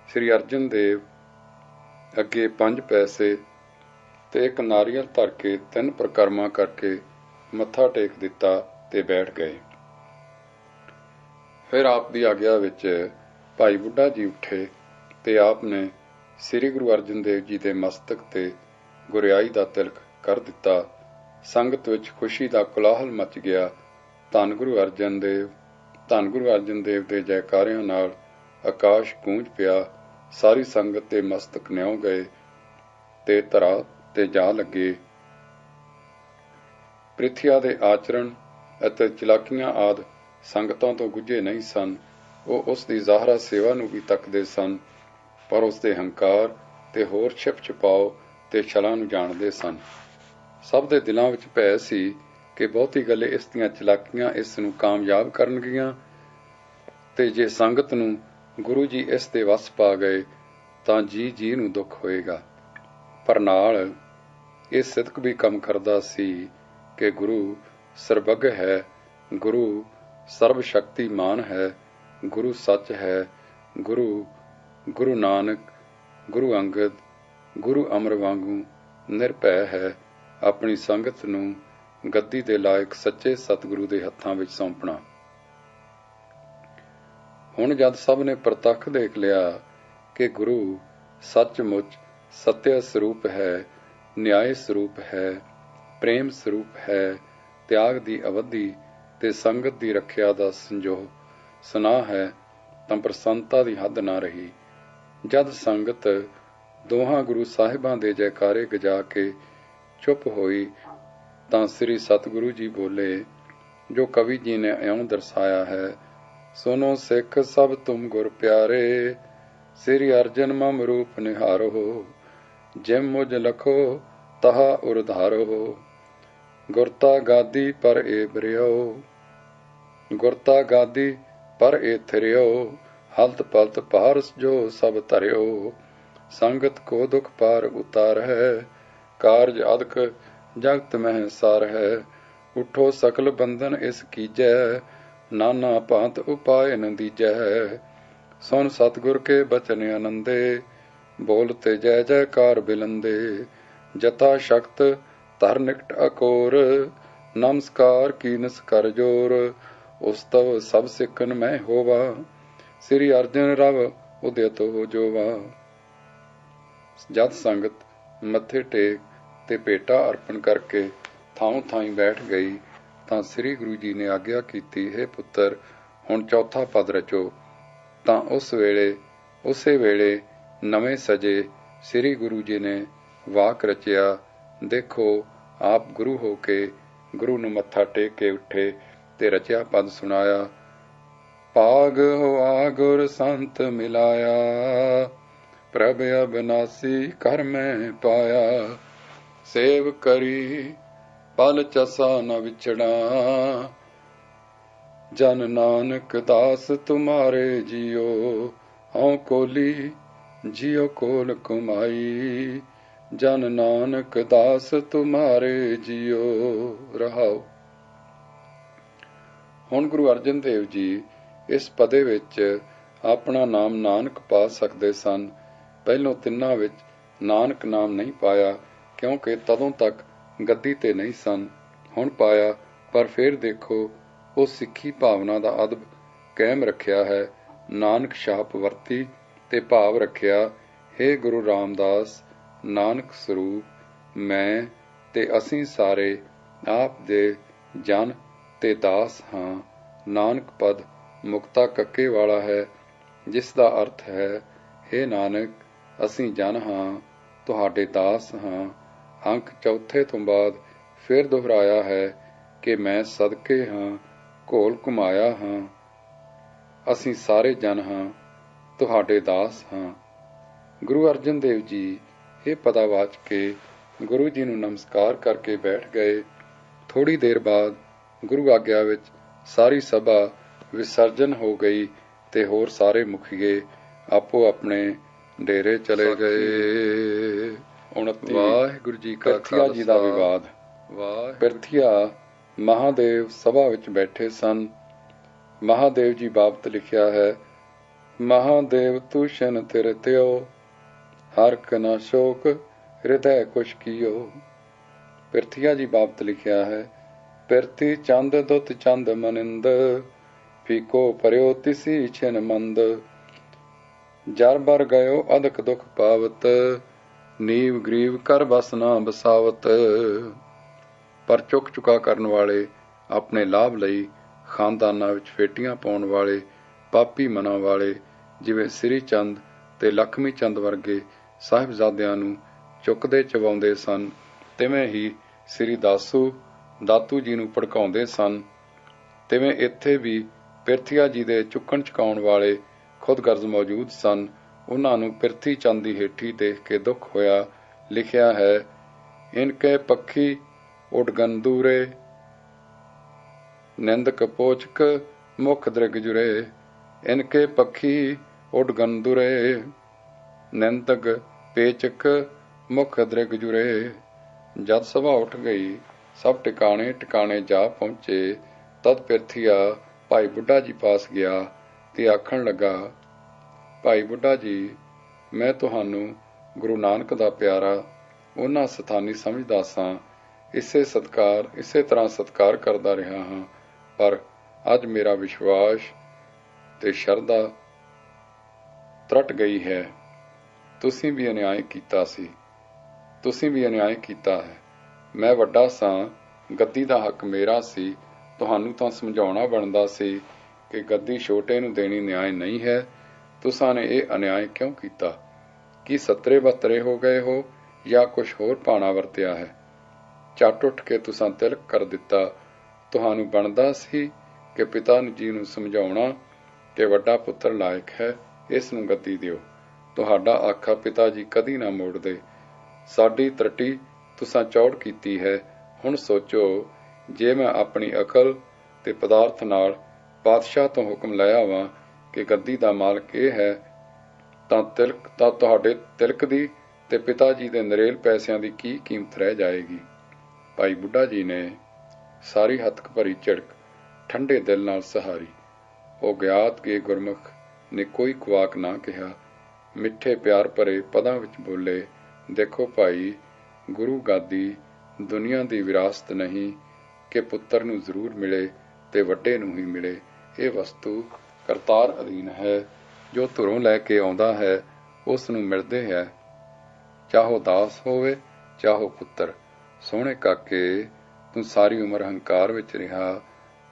ਸ੍ਰੀ ਅਰਜਨ ਦੇਵ ਅੱਗੇ 5 ਪੈਸੇ ਤੇ ਇੱਕ ਨਾਰੀਅਲ ਧਰ ਕੇ 3 ਪ੍ਰਕਰਮਾਂ ਕਰਕੇ ਮੱਥਾ ਟੇਕ ਦਿੱਤਾ ਤੇ ਬੈਠ ਗਏ। ਫਿਰ ਆਪ ਦੀ ਆਗਿਆ ਵਿੱਚ ਭਾਈ ਬੁੱਢਾ ਜੀ ਉੱਠੇ ਤੇ ਆਪ ਨੇ ਸ੍ਰੀ ਗੁਰੂ ਅਰਜਨ ਦੇਵ ਜੀ ਦੇ ਮਸਤਕ ਤੇ ਗੁਰਿਆਈ ਦਾ ਤਿਲਕ ਕਰ ਦਿੱਤਾ। ਸੰਗਤ ਵਿੱਚ ਖੁਸ਼ੀ ਦਾ ਕੋਲਾਹਲ ਮਚ ਗਿਆ। ਧੰਨ ਗੁਰੂ ਅਰਜਨ ਦੇਵ ਦੇ ਜੈਕਾਰਿਆਂ ਨਾਲ ਆਕਾਸ਼ ਗੂੰਜ ਪਿਆ। ਸਾਰੀ ਸੰਗਤ ਦੇ ਮਸਤਕ ਨਿਉ ਗਏ ਤੇ ਧਰਾ ਤੇ ਜਾ ਲੱਗੇ। ਪ੍ਰਿਥਿਆ ਦੇ ਆਚਰਣ ਅਤੇ ਚਲਾਕੀਆਂ ਆਦਿ ਸੰਗਤਾਂ ਤੋਂ ਗੁੱਝੇ ਨਹੀਂ ਸਨ। ਉਹ ਉਸ ਦੀ ਜ਼ਾਹਰਾ ਸੇਵਾ ਨੂੰ ਵੀ ਤੱਕਦੇ ਸਨ, ਪਰ ਉਸ ਦੇ ਹੰਕਾਰ ਤੇ ਹੋਰ ਛਿਪ ਛਪਾਓ ਤੇ ਛਲਾਂ ਨੂੰ ਜਾਣਦੇ ਸਨ। ਸਭ ਦੇ ਦਿਲਾਂ ਵਿੱਚ ਭੈ ਸੀ ਕਿ ਬਹੁਤੀ ਗੱਲੇ ਇਸ ਦੀਆਂ ਚਲਾਕੀਆਂ ਇਸ ਨੂੰ ਕਾਮਯਾਬ ਕਰਨਗੀਆਂ ਤੇ ਜੇ ਸੰਗਤ ਨੂੰ ਗੁਰੂ ਜੀ ਇਸ ਦੇ ਵੱਸ ਪਾ ਗਏ ਤਾਂ ਜੀ ਨੂੰ ਦੁੱਖ ਹੋਏਗਾ। ਪਰ ਨਾਲ ਇਹ ਸਿਦਕ ਵੀ ਕੰਮ ਕਰਦਾ ਸੀ ਕਿ ਗੁਰੂ ਸਰਬੱਗ ਹੈ, ਗੁਰੂ ਸਰਬ ਸ਼ਕਤੀਮਾਨ ਹੈ, ਗੁਰੂ ਸੱਚ ਹੈ, ਗੁਰੂ ਨਾਨਕ, ਗੁਰੂ ਅੰਗਦ, ਗੁਰੂ ਅਮਰ ਵਾਂਗੂ ਨਿਰਭੈ ਹੈ। ਆਪਣੀ ਸੰਗਤ ਨੂੰ ਗੱਦੀ ਦੇ ਲਾਇਕ ਸੱਚੇ ਸਤਿਗੁਰੂ ਦੇ ਹੱਥਾਂ ਵਿੱਚ ਸੌਂਪਣਾ। ਹੁਣ ਜਦ ਸਭ ਨੇ ਪ੍ਰਤੱਖ ਦੇਖ ਲਿਆ ਕਿ ਗੁਰੂ ਸੱਚਮੁੱਚ ਸਤਿਆ ਸਰੂਪ ਹੈ, ਨਿਆਏ ਸਰੂਪ ਹੈ, ਪ੍ਰੇਮ ਸਰੂਪ ਹੈ, ਤਿਆਗ ਦੀ ਅਵਧੀ ਤੇ ਸੰਗਤ ਦੀ ਰੱਖਿਆ ਦਾ ਸੰਜੋਗ ਸੁਨਾਹ ਹੈ, ਤਾਂ ਪ੍ਰਸੰਨਤਾ ਦੀ ਹੱਦ ਨਾ ਰਹੀ। ਜਦ ਸੰਗਤ ਦੋਹਾਂ ਗੁਰੂ ਸਾਹਿਬਾਂ ਦੇ ਜੈਕਾਰੇ ਗਜਾ ਕੇ ਚੁੱਪ ਹੋਈ ਤਾਂ ਸ੍ਰੀ ਸਤਿਗੁਰੂ ਜੀ ਬੋਲੇ, ਜੋ ਕਵੀ ਜੀ ਨੇ ਇਉਂ ਦਰਸਾਇਆ ਹੈ, सुनो सिख सब तुम गुर प्यारे, श्री अर्जन मम रूप निहारो, जिम मुझ लखो तहा उरधारो, गुरता गादी पर ए बरियो, गुरता गादी पर ए थिरियो, हलत पलत पारस जो सब धरियो, संगत को दुख पार उतार है, कारज अदक जगत में सार है, उठो सकल बंधन इस कीजै, नाना भांत उपाय न दीजै, सुन सतगुर के बचन आनंदे, बोलते जय जयकार बिलंदे, जथा शक्त धर निकट अकोर, नमस्कार कीनस कर जोर, उस्तव सब सिखन में होवा, श्री अर्जन रव उदयत हो जोवा। जद संगत मत्थे टेक ते भेटा अर्पण करके ਥਾਂ ਥਾਈਂ ਬੈਠ ਗਈ ਤਾਂ ਸ੍ਰੀ ਗੁਰੂ ਜੀ ਨੇ ਆਗਿਆ ਕੀਤੀ, ਹੈ ਪੁੱਤਰ ਹੁਣ ਚੌਥਾ ਪਦ ਰਚੋ। ਤਾਂ ਉਸੇ ਵੇਲੇ ਨਵੇਂ ਸਜੇ ਸ੍ਰੀ ਗੁਰੂ ਜੀ ਨੇ ਵਾਕ ਰਚਿਆ। ਦੇਖੋ ਆਪ ਗੁਰੂ ਹੋ ਕੇ ਗੁਰੂ ਨੂੰ ਮੱਥਾ ਟੇਕ ਕੇ ਉੱਠੇ ਤੇ ਰਚਿਆ ਪਦ ਸੁਣਾਇਆ। ਭਾਗ ਹੋਆ ਗੁਰ ਸੰਤ ਮਿਲਾਇਆ, ਪ੍ਰਭ ਅਬਨਾਸੀ ਕਰ ਮੈਂ ਪਾਇਆ, ਸੇਵ ਕਰੀ ਪਲ ਚਸਾ ਨ ਵਿਛੜਾ, ਜਨ ਨਾਨਕ ਦਾਸ ਤੁਮਾਰੇ ਜੀਓ, ਹਉ ਕੋਲੀ ਜੀਓ ਕੋਲ ਕਮਾਈ, ਜਨ ਨਾਨਕ ਦਾਸ ਤੁਮਾਰੇ ਜੀਓ। ਰਹਾਓ। ਹੁਣ ਗੁਰੂ ਅਰਜਨ ਦੇਵ ਜੀ ਇਸ ਪਦੇ ਵਿੱਚ ਆਪਣਾ ਨਾਮ ਨਾਨਕ ਪਾ ਸਕਦੇ ਸਨ। ਪਹਿਲੋਂ ਤਿੰਨਾਂ ਵਿੱਚ ਨਾਨਕ ਨਾਮ ਨਹੀਂ ਪਾਇਆ, ਕਿਉਂਕਿ ਤਦੋਂ ਤੱਕ ਗੱਦੀ ਤੇ ਨਹੀਂ ਸਨ। ਹੁਣ ਪਾਇਆ, ਪਰ ਫਿਰ ਦੇਖੋ ਉਹ ਸਿੱਖੀ ਭਾਵਨਾ ਦਾ ਅਦਬ ਕਾਇਮ ਰੱਖਿਆ ਹੈ। ਨਾਨਕ ਛਾਪ ਵਰਤੀ ਤੇ ਭਾਵ ਰੱਖਿਆ, ਹੇ ਗੁਰੂ ਰਾਮਦਾਸ, ਨਾਨਕ ਸਰੂਪ ਮੈਂ ਤੇ ਅਸੀਂ ਸਾਰੇ ਆਪ ਦੇ ਜਨ ਤੇ ਦਾਸ ਹਾਂ। ਨਾਨਕ ਪਦ ਮੁਕਤਾ ਕੱਕੇ ਵਾਲਾ ਹੈ, ਜਿਸ ਦਾ ਅਰਥ ਹੈ, ਹੇ ਨਾਨਕ ਅਸੀਂ ਜਨ ਹਾਂ, ਤੁਹਾਡੇ ਦਾਸ ਹਾਂ। ਅੰਕ ਚੌਥੇ ਤੋਂ ਬਾਅਦ ਫਿਰ ਦੁਹਰਾਇਆ ਹੈ ਕਿ ਮੈਂ ਸਦਕੇ ਹਾਂ, ਘੋਲ ਘੁਮਾਇਆ ਹਾਂ, ਅਸੀਂ ਸਾਰੇ ਜਨ ਹਾਂ, ਤੁਹਾਡੇ ਦਾਸ ਹਾਂ। ਗੁਰੂ ਅਰਜਨ ਦੇਵ ਜੀ ਇਹ ਪਦਾ ਵਾਚ ਕੇ ਗੁਰੂ ਜੀ ਨੂੰ ਨਮਸਕਾਰ ਕਰਕੇ ਬੈਠ ਗਏ। ਥੋੜੀ ਦੇਰ ਬਾਅਦ ਗੁਰੂ ਆਗਿਆ ਵਿੱਚ ਸਾਰੀ ਸਭਾ ਵਿਸਰਜਨ ਹੋ ਗਈ ਤੇ ਹੋਰ ਸਾਰੇ ਮੁਖੀਏ ਆਪੋ ਆਪਣੇ ਡੇਰੇ ਚਲੇ ਗਏ। 29 ਵਾਹਿਗੁਰੂ ਜੀ ਕਾ ਖਾਲਸਾ ਜੀ ਦਾ ਵਿਵਾਦ। ਪਿਰਥੀਆ ਮਹਾਦੇਵ ਸਭਾ ਵਿੱਚ ਬੈਠੇ ਸਨ। ਮਹਾਦੇਵ ਜੀ ਬਾਬਤ ਲਿਖਿਆ ਹੈ, ਮਹਾਦੇਵ ਤੂਸ਼ਨ ਤਿਰ ਤਿਓ, ਹਰਕ ਨਾ ਸ਼ੋਕ ਹਿਰਦੈ ਕੁਛ ਕੀਓ। ਪਿਰਥੀਆ ਜੀ ਬਾਬਤ ਲਿਖਿਆ ਹੈ, ਪਿਰਥੀ ਚੰਦ ਦੁੱਤ ਚੰਦ ਮਨਿੰਦ, ਫੀਕੋ ਪਰਿਓ ਤਿਸੀ ਛਿਨ ਮੰਦ, ਜਰ ਬਰ ਗਇਓ ਅਦਕ ਦੁਖ ਪਾਵਤ, ਨੀਵ ਗਰੀਬ ਕਰ ਬਸ ਨਾ ਬਸਾਵਤ। ਪਰ ਚੁੱਕ ਚੁਕਾ ਕਰਨ ਵਾਲੇ, ਆਪਣੇ ਲਾਭ ਲਈ ਖਾਨਦਾਨਾਂ ਵਿੱਚ ਫੇਟੀਆਂ ਪਾਉਣ ਵਾਲੇ, ਪਾਪੀ ਮਨਾਂ ਵਾਲੇ, ਜਿਵੇਂ ਸ੍ਰੀ ਚੰਦ ਤੇ ਲਖਮੀ ਚੰਦ ਵਰਗੇ ਸਾਹਿਬਜ਼ਾਦਿਆਂ ਨੂੰ ਚੁੱਕਦੇ ਚਬਾਉਂਦੇ ਸਨ, ਤਿਵੇਂ ਹੀ ਸ੍ਰੀ ਦਾਤੂ ਜੀ ਨੂੰ ਭੜਕਾਉਂਦੇ ਸਨ। ਤਿਵੇਂ ਇੱਥੇ ਵੀ ਪਿਰਥੀਆ ਜੀ ਦੇ ਚੁੱਕਣ ਚੁਕਾਉਣ ਵਾਲੇ ਖੁਦਗਰਜ਼ ਮੌਜੂਦ ਸਨ। ਉਹਨਾਂ ਨੂੰ ਪਿਰਥੀ ਚੰਦ ਦੀ ਹੇਠੀ ਦੇਖ ਕੇ ਦੁੱਖ ਹੋਇਆ। ਲਿਖਿਆ ਹੈ, ਇਨਕੇ ਪੱਖੀ ਉਡਗਨ ਦੂਰੇ, ਨਿੰਦਕ ਪੋਚਕ ਮੁਖ ਦ੍ਰਿਗ ਜੁਰੇ। ਇਨਕੇ ਪੱਖੀ ਉਡਗਨ ਦੂਰੇ, ਨਿੰਦਕ ਪੇਚਕ ਮੁਖ ਦ੍ਰਿਗ ਜੁਰੇ। ਜਦ ਸਭਾ ਉੱਠ ਗਈ, ਸਭ ਟਿਕਾਣੇ ਟਿਕਾਣੇ ਜਾ ਪਹੁੰਚੇ। ਤਦ ਪਿਰਥੀਆ ਭਾਈ ਬੁੱਢਾ ਜੀ ਪਾਸ ਗਿਆ ਤੇ ਆਖਣ ਲੱਗਾ, ਭਾਈ ਬੁੱਢਾ ਜੀ, ਮੈਂ ਤੁਹਾਨੂੰ ਗੁਰੂ ਨਾਨਕ ਦਾ ਪਿਆਰਾ ਉਹਨਾਂ ਸਥਾਨੀ ਸਮਝਦਾ ਸਾਂ। ਇਸੇ ਤਰ੍ਹਾਂ ਸਤਿਕਾਰ ਕਰਦਾ ਰਿਹਾ ਹਾਂ, ਪਰ ਅੱਜ ਮੇਰਾ ਵਿਸ਼ਵਾਸ ਤੇ ਸ਼ਰਧਾ ਤਰਟ ਗਈ ਹੈ। ਤੁਸੀਂ ਵੀ ਅਨਿਆਏ ਕੀਤਾ ਹੈ। ਮੈਂ ਵੱਡਾ ਸਾਂ, ਗੱਦੀ ਦਾ ਹੱਕ ਮੇਰਾ ਸੀ। ਤੁਹਾਨੂੰ ਤਾਂ ਸਮਝਾਉਣਾ ਬਣਦਾ ਸੀ ਕਿ ਗੱਦੀ ਛੋਟੇ ਨੂੰ ਦੇਣੀ ਨਿਆਏ ਨਹੀਂ ਹੈ। ਤੁਸਾਂ ਨੇ ਇਹ ਅਨਿਆਏ ਕਿਉਂ ਕੀਤਾ? ਕੀ ਸਤਰੇ ਬਤਰੇ ਹੋ ਗਏ ਹੋ ਜਾਂ ਕੁਛ ਹੋਰ ਭਾਣਾ ਵਰਤਿਆ ਹੈ? ਝੱਟ ਉੱਠ ਕੇ ਤੁਸਾਂ ਤਿਲਕ ਕਰ ਦਿੱਤਾ। ਤੁਹਾਨੂੰ ਬਣਦਾ ਸੀ ਕਿ ਪਿਤਾ ਜੀ ਨੂੰ ਸਮਝਾਉਣਾ ਕਿ ਵੱਡਾ ਪੁੱਤਰ ਲਾਇਕ ਹੈ, ਇਸ ਨੂੰ ਗੱਦੀ ਦਿਓ। ਤੁਹਾਡਾ ਆਖਾ ਪਿਤਾ ਜੀ ਕਦੀ ਨਾ ਮੋੜਦੇ। ਸਾਡੀ ਤਰੱਟੀ ਤੁਸਾਂ ਚੌੜ ਕੀਤੀ ਹੈ। ਹੁਣ ਸੋਚੋ, ਜੇ ਮੈਂ ਆਪਣੀ ਅਕਲ ਤੇ ਪਦਾਰਥ ਨਾਲ ਪਾਤਸ਼ਾਹ ਤੋਂ ਹੁਕਮ ਲੈ ਆਵਾਂ ਕਿ ਗੱਦੀ ਦਾ ਮਾਲਕ ਇਹ ਹੈ, ਤਾਂ ਤੁਹਾਡੇ ਤਿਲਕ ਦੀ ਤੇ ਪਿਤਾ ਜੀ ਦੇ ਨਰੇਲ ਪੈਸਿਆਂ ਦੀ ਕੀ ਕੀਮਤ ਰਹਿ ਜਾਏਗੀ। ਭਾਈ ਬੁੱਢਾ ਜੀ ਨੇ ਸਾਰੀ ਹੱਥਕ ਭਰੀ ਝਿੜਕ ਠੰਡੇ ਦਿਲ ਨਾਲ ਸਹਾਰੀ। ਉਹ ਗਿਆਤ ਕੇ ਗੁਰਮੁਖ ਨੇ ਕੋਈ ਕੁਆਕ ਨਾ ਕਿਹਾ। ਮਿੱਠੇ ਪਿਆਰ ਭਰੇ ਪਦਾਂ ਵਿੱਚ ਬੋਲੇ, ਦੇਖੋ ਭਾਈ, ਗੁਰੂ ਗਾਦੀ ਦੁਨੀਆ ਦੀ ਵਿਰਾਸਤ ਨਹੀਂ ਕਿ ਪੁੱਤਰ ਨੂੰ ਜ਼ਰੂਰ ਮਿਲੇ ਤੇ ਵੱਡੇ ਨੂੰ ਹੀ ਮਿਲੇ। ਇਹ ਵਸਤੂ ਕਰਤਾਰ ਅਧੀਨ ਹੈ। ਜੋ ਧੁਰੋਂ ਲੈ ਕੇ ਆਉਂਦਾ ਹੈ ਉਸ ਨੂੰ ਮਿਲਦੇ ਹੈ, ਚਾਹੋ ਦਾਸ ਹੋਵੇ ਚਾਹੋ ਪੁੱਤਰ। ਸੋਹਣੇ ਕਾਕੇ, ਤੂੰ ਸਾਰੀ ਉਮਰ ਹੰਕਾਰ ਵਿੱਚ ਰਿਹਾ।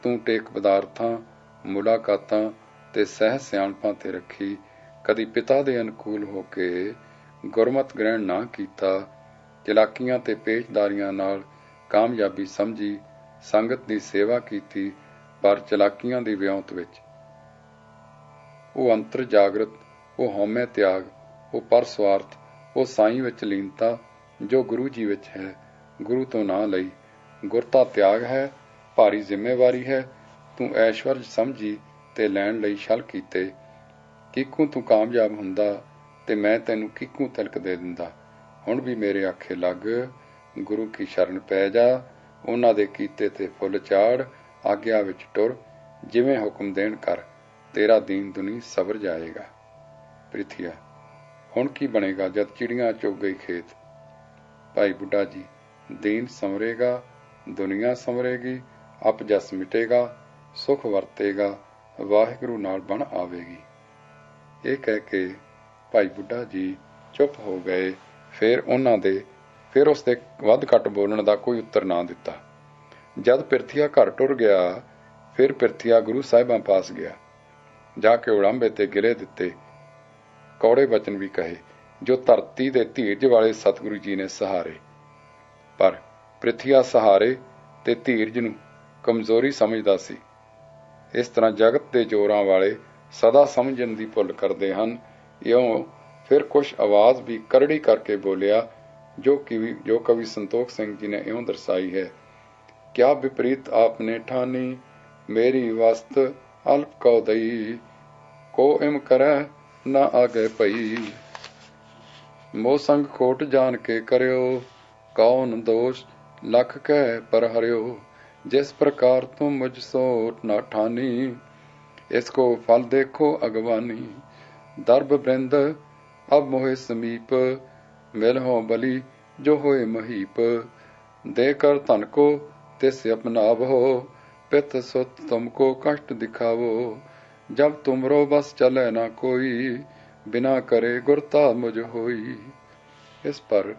ਤੂੰ ਟੇਕ ਪਦਾਰਥਾਂ, ਮੁਲਾਕਾਤਾਂ ਤੇ ਸਹਿ ਸਿਆਣਪਾਂ ਤੇ ਰੱਖੀ। ਕਦੀ ਪਿਤਾ ਦੇ ਅਨੁਕੂਲ ਹੋ ਕੇ ਗੁਰਮਤਿ ਗ੍ਰਹਿਣ ਨਾ ਕੀਤਾ। ਚਲਾਕੀਆਂ ਤੇ ਪੇਚਦਾਰੀਆਂ ਨਾਲ ਕਾਮਯਾਬੀ ਸਮਝੀ। ਸੰਗਤ ਦੀ ਸੇਵਾ ਕੀਤੀ, ਪਰ ਚਲਾਕੀਆਂ ਦੀ ਵਿਉਂਤ ਵਿੱਚ। ਉਹ ਅੰਤਰ ਜਾਗਰਤ, ਉਹ ਹਉਮੈ ਤਿਆਗ, ਉਹ ਪਰਸਵਾਰਥ, ਉਹ ਸਾਈਂ ਵਿੱਚ ਲੀਨਤਾ ਜੋ ਗੁਰੂ ਜੀ ਵਿੱਚ ਹੈ, ਗੁਰੂ ਤੋਂ ਨਾ ਲਈ। ਗੁਰਤਾ ਤਿਆਗ ਹੈ, ਭਾਰੀ ਜ਼ਿੰਮੇਵਾਰੀ ਹੈ। ਤੂੰ ਐਸ਼ਵਰਜ ਸਮਝੀ ਤੇ ਲੈਣ ਲਈ ਛਲ ਕੀਤੇ। ਕਿੱਕੂ ਤੂੰ ਕਾਮਯਾਬ ਹੁੰਦਾ ਤੇ ਮੈਂ ਤੈਨੂੰ ਕਿੱਕੂ ਤਿਲਕ ਦੇ ਦਿੰਦਾ। ਹੁਣ ਵੀ ਮੇਰੇ ਆਖੇ ਲੱਗ, ਗੁਰੂ ਕੀ ਸ਼ਰਨ ਪੈ ਜਾ। ਉਹਨਾਂ ਦੇ ਕੀਤੇ ਤੇ ਫੁੱਲ ਚਾੜ, ਆਗਿਆ ਵਿੱਚ ਟੁਰ, ਜਿਵੇਂ ਹੁਕਮ ਦੇਣ ਕਰ। ਤੇਰਾ ਦੀਨ ਦੁਨੀ ਸਬਰ ਜਾਏਗਾ। ਪ੍ਰਿਥੀਆ, ਹੁਣ ਕੀ ਬਣੇਗਾ ਜਦ ਚਿੜੀਆਂ ਚੁਗ ਗਈ ਖੇਤ। ਭਾਈ ਬੁੱਢਾ ਜੀ, ਦੀਨ ਸੰਵਰੇਗਾ, ਦੁਨੀਆ ਸੰਵਰੇਗੀ, ਅਪਜਸ ਮਿਟੇਗਾ, ਸੁਖ ਵਰਤੇਗਾ, ਵਾਹਿਗੁਰੂ ਨਾਲ ਬਣ ਆਵੇਗੀ। ਇਹ ਕਹਿ ਕੇ ਭਾਈ ਬੁੱਢਾ ਜੀ ਚੁੱਪ ਹੋ ਗਏ। ਫਿਰ ਉਸਦੇ ਵੱਧ ਘੱਟ ਬੋਲਣ ਦਾ ਕੋਈ ਉੱਤਰ ਨਾ ਦਿੱਤਾ। ਜਦ ਪਿਰਥੀਆ ਘਰ ਟੁਰ ਗਿਆ, ਫਿਰ ਪਿਰਥੀਆ ਗੁਰੂ ਸਾਹਿਬਾਂ ਪਾਸ ਗਿਆ। ਜਾ ਕੇ ਉੜਾਂਬੇ ਤੇ ਗਿਲੇ ਦਿੱਤੇ, ਕੌੜੇ ਬਚਨ ਵੀ ਕਹੇ ਜੋ ਧਰਤੀ ਦੇ ਧੀਰਜ ਵਾਲੇ ਸਤਿਗੁਰੂ ਜੀ ਨੇ ਸਹਾਰੇ। ਪਰ ਪਿਰਥੀਆ ਸਹਾਰੇ ਤੇ ਧੀਰਜ ਨੂੰ ਕਮਜ਼ੋਰੀ ਸਮਝਦਾ ਸੀ। ਇਸ ਤਰ੍ਹਾਂ ਜਗਤ ਦੇ ਜ਼ੋਰਾਂ ਵਾਲੇ ਸਦਾ ਸਮਝਣ ਦੀ ਭੁੱਲ ਕਰਦੇ ਹਨ। ਇਉਂ ਫਿਰ ਕੁਛ ਆਵਾਜ਼ ਵੀ ਕਰੜੀ ਕਰਕੇ ਬੋਲਿਆ, ਜੋ ਕਵੀ ਸੰਤੋਖ ਸਿੰਘ ਜੀ ਨੇ ਇਉਂ ਦਰਸਾਈ ਹੈ। ਕਿਆ ਵਿਪਰੀਤ ਆਪਨੇ ਠਾਨੀ, ਮੇਰੀ ਵਸਤ ਅਲਪ ਕਉ ਦਈ, ਕੋ ਇਮ ਕਰੈ ਨਾ ਆਗੇ ਪਈ। ਮੋਹ ਸੰਗ ਖੋਟ ਜਾਣ ਕੇ ਕਰਿਓ, ਕੌਣ ਦੋਸ਼ ਲਖ ਕਹਿ ਪਰ ਹਰਿਓ। जिस प्रकार तुम मुझसो न ठानी, इसको फल देखो अगवानी। दर्भ वृंद अब मोहे समीप, मिल हो बलि जो होए महीप। देकर धन को तिस अपनावो, पित सुत तुमको कष्ट दिखावो। जब तुमरो बस चले ना कोई, बिना करे गुरता मुझ होई। इस पर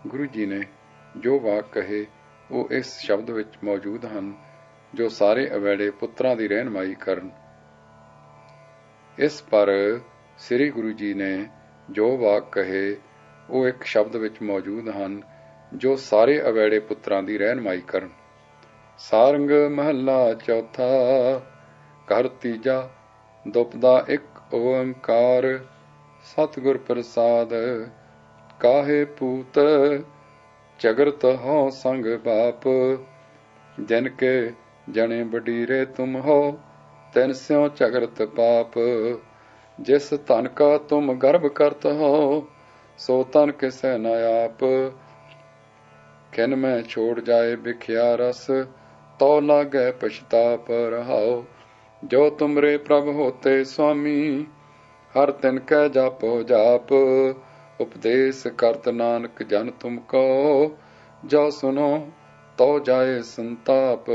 गुरु जी ने जो वाक कहे ਉਹ ਇਸ ਸ਼ਬਦ ਵਿੱਚ ਮੌਜੂਦ ਹਨ, ਜੋ ਸਾਰੇ ਅਵੈੜੇ ਪੁੱਤਰਾਂ ਦੀ ਰਹਿਨਮਾਈ ਕਰਨ। ਇਸ ਪਰ ਸ੍ਰੀ ਗੁਰੂ ਜੀ ਨੇ ਜੋ ਵਾਕ ਕਹੇ ਉਹ ਇੱਕ ਸ਼ਬਦ ਵਿੱਚ ਮੌਜੂਦ ਹਨ, ਜੋ ਸਾਰੇ ਅਵੈੜੇ ਪੁੱਤਰਾਂ ਦੀ ਰਹਿਨਮਾਈ ਕਰਨ। ਸਾਰੰਗ ਮਹੱਲਾ ਚੌਥਾ, ਘਰ ਤੀਜਾ, ਦੁਪਦਾ ਇੱਕ ਓੰਕਾਰ। ਸਤਿਗੁਰ ਪ੍ਰਸਾਦ ਕਾਹੇ ਪੂਤ, जगत हो संग बाप। जिनके जने बडीरे तुम हो, तिन स्यों जगत पाप। जिस धन का तुम गर्भ करत हो, सो तन किसे न आप। किन में छोड़ जाए बिख्या रस, तो लागे पछताप रहाओ। जो तुमरे प्रभ होते स्वामी, हर तिन कै जापो जाप। उपदेश करत नानक जन तुमको, जो सुनो तो जाए संताप।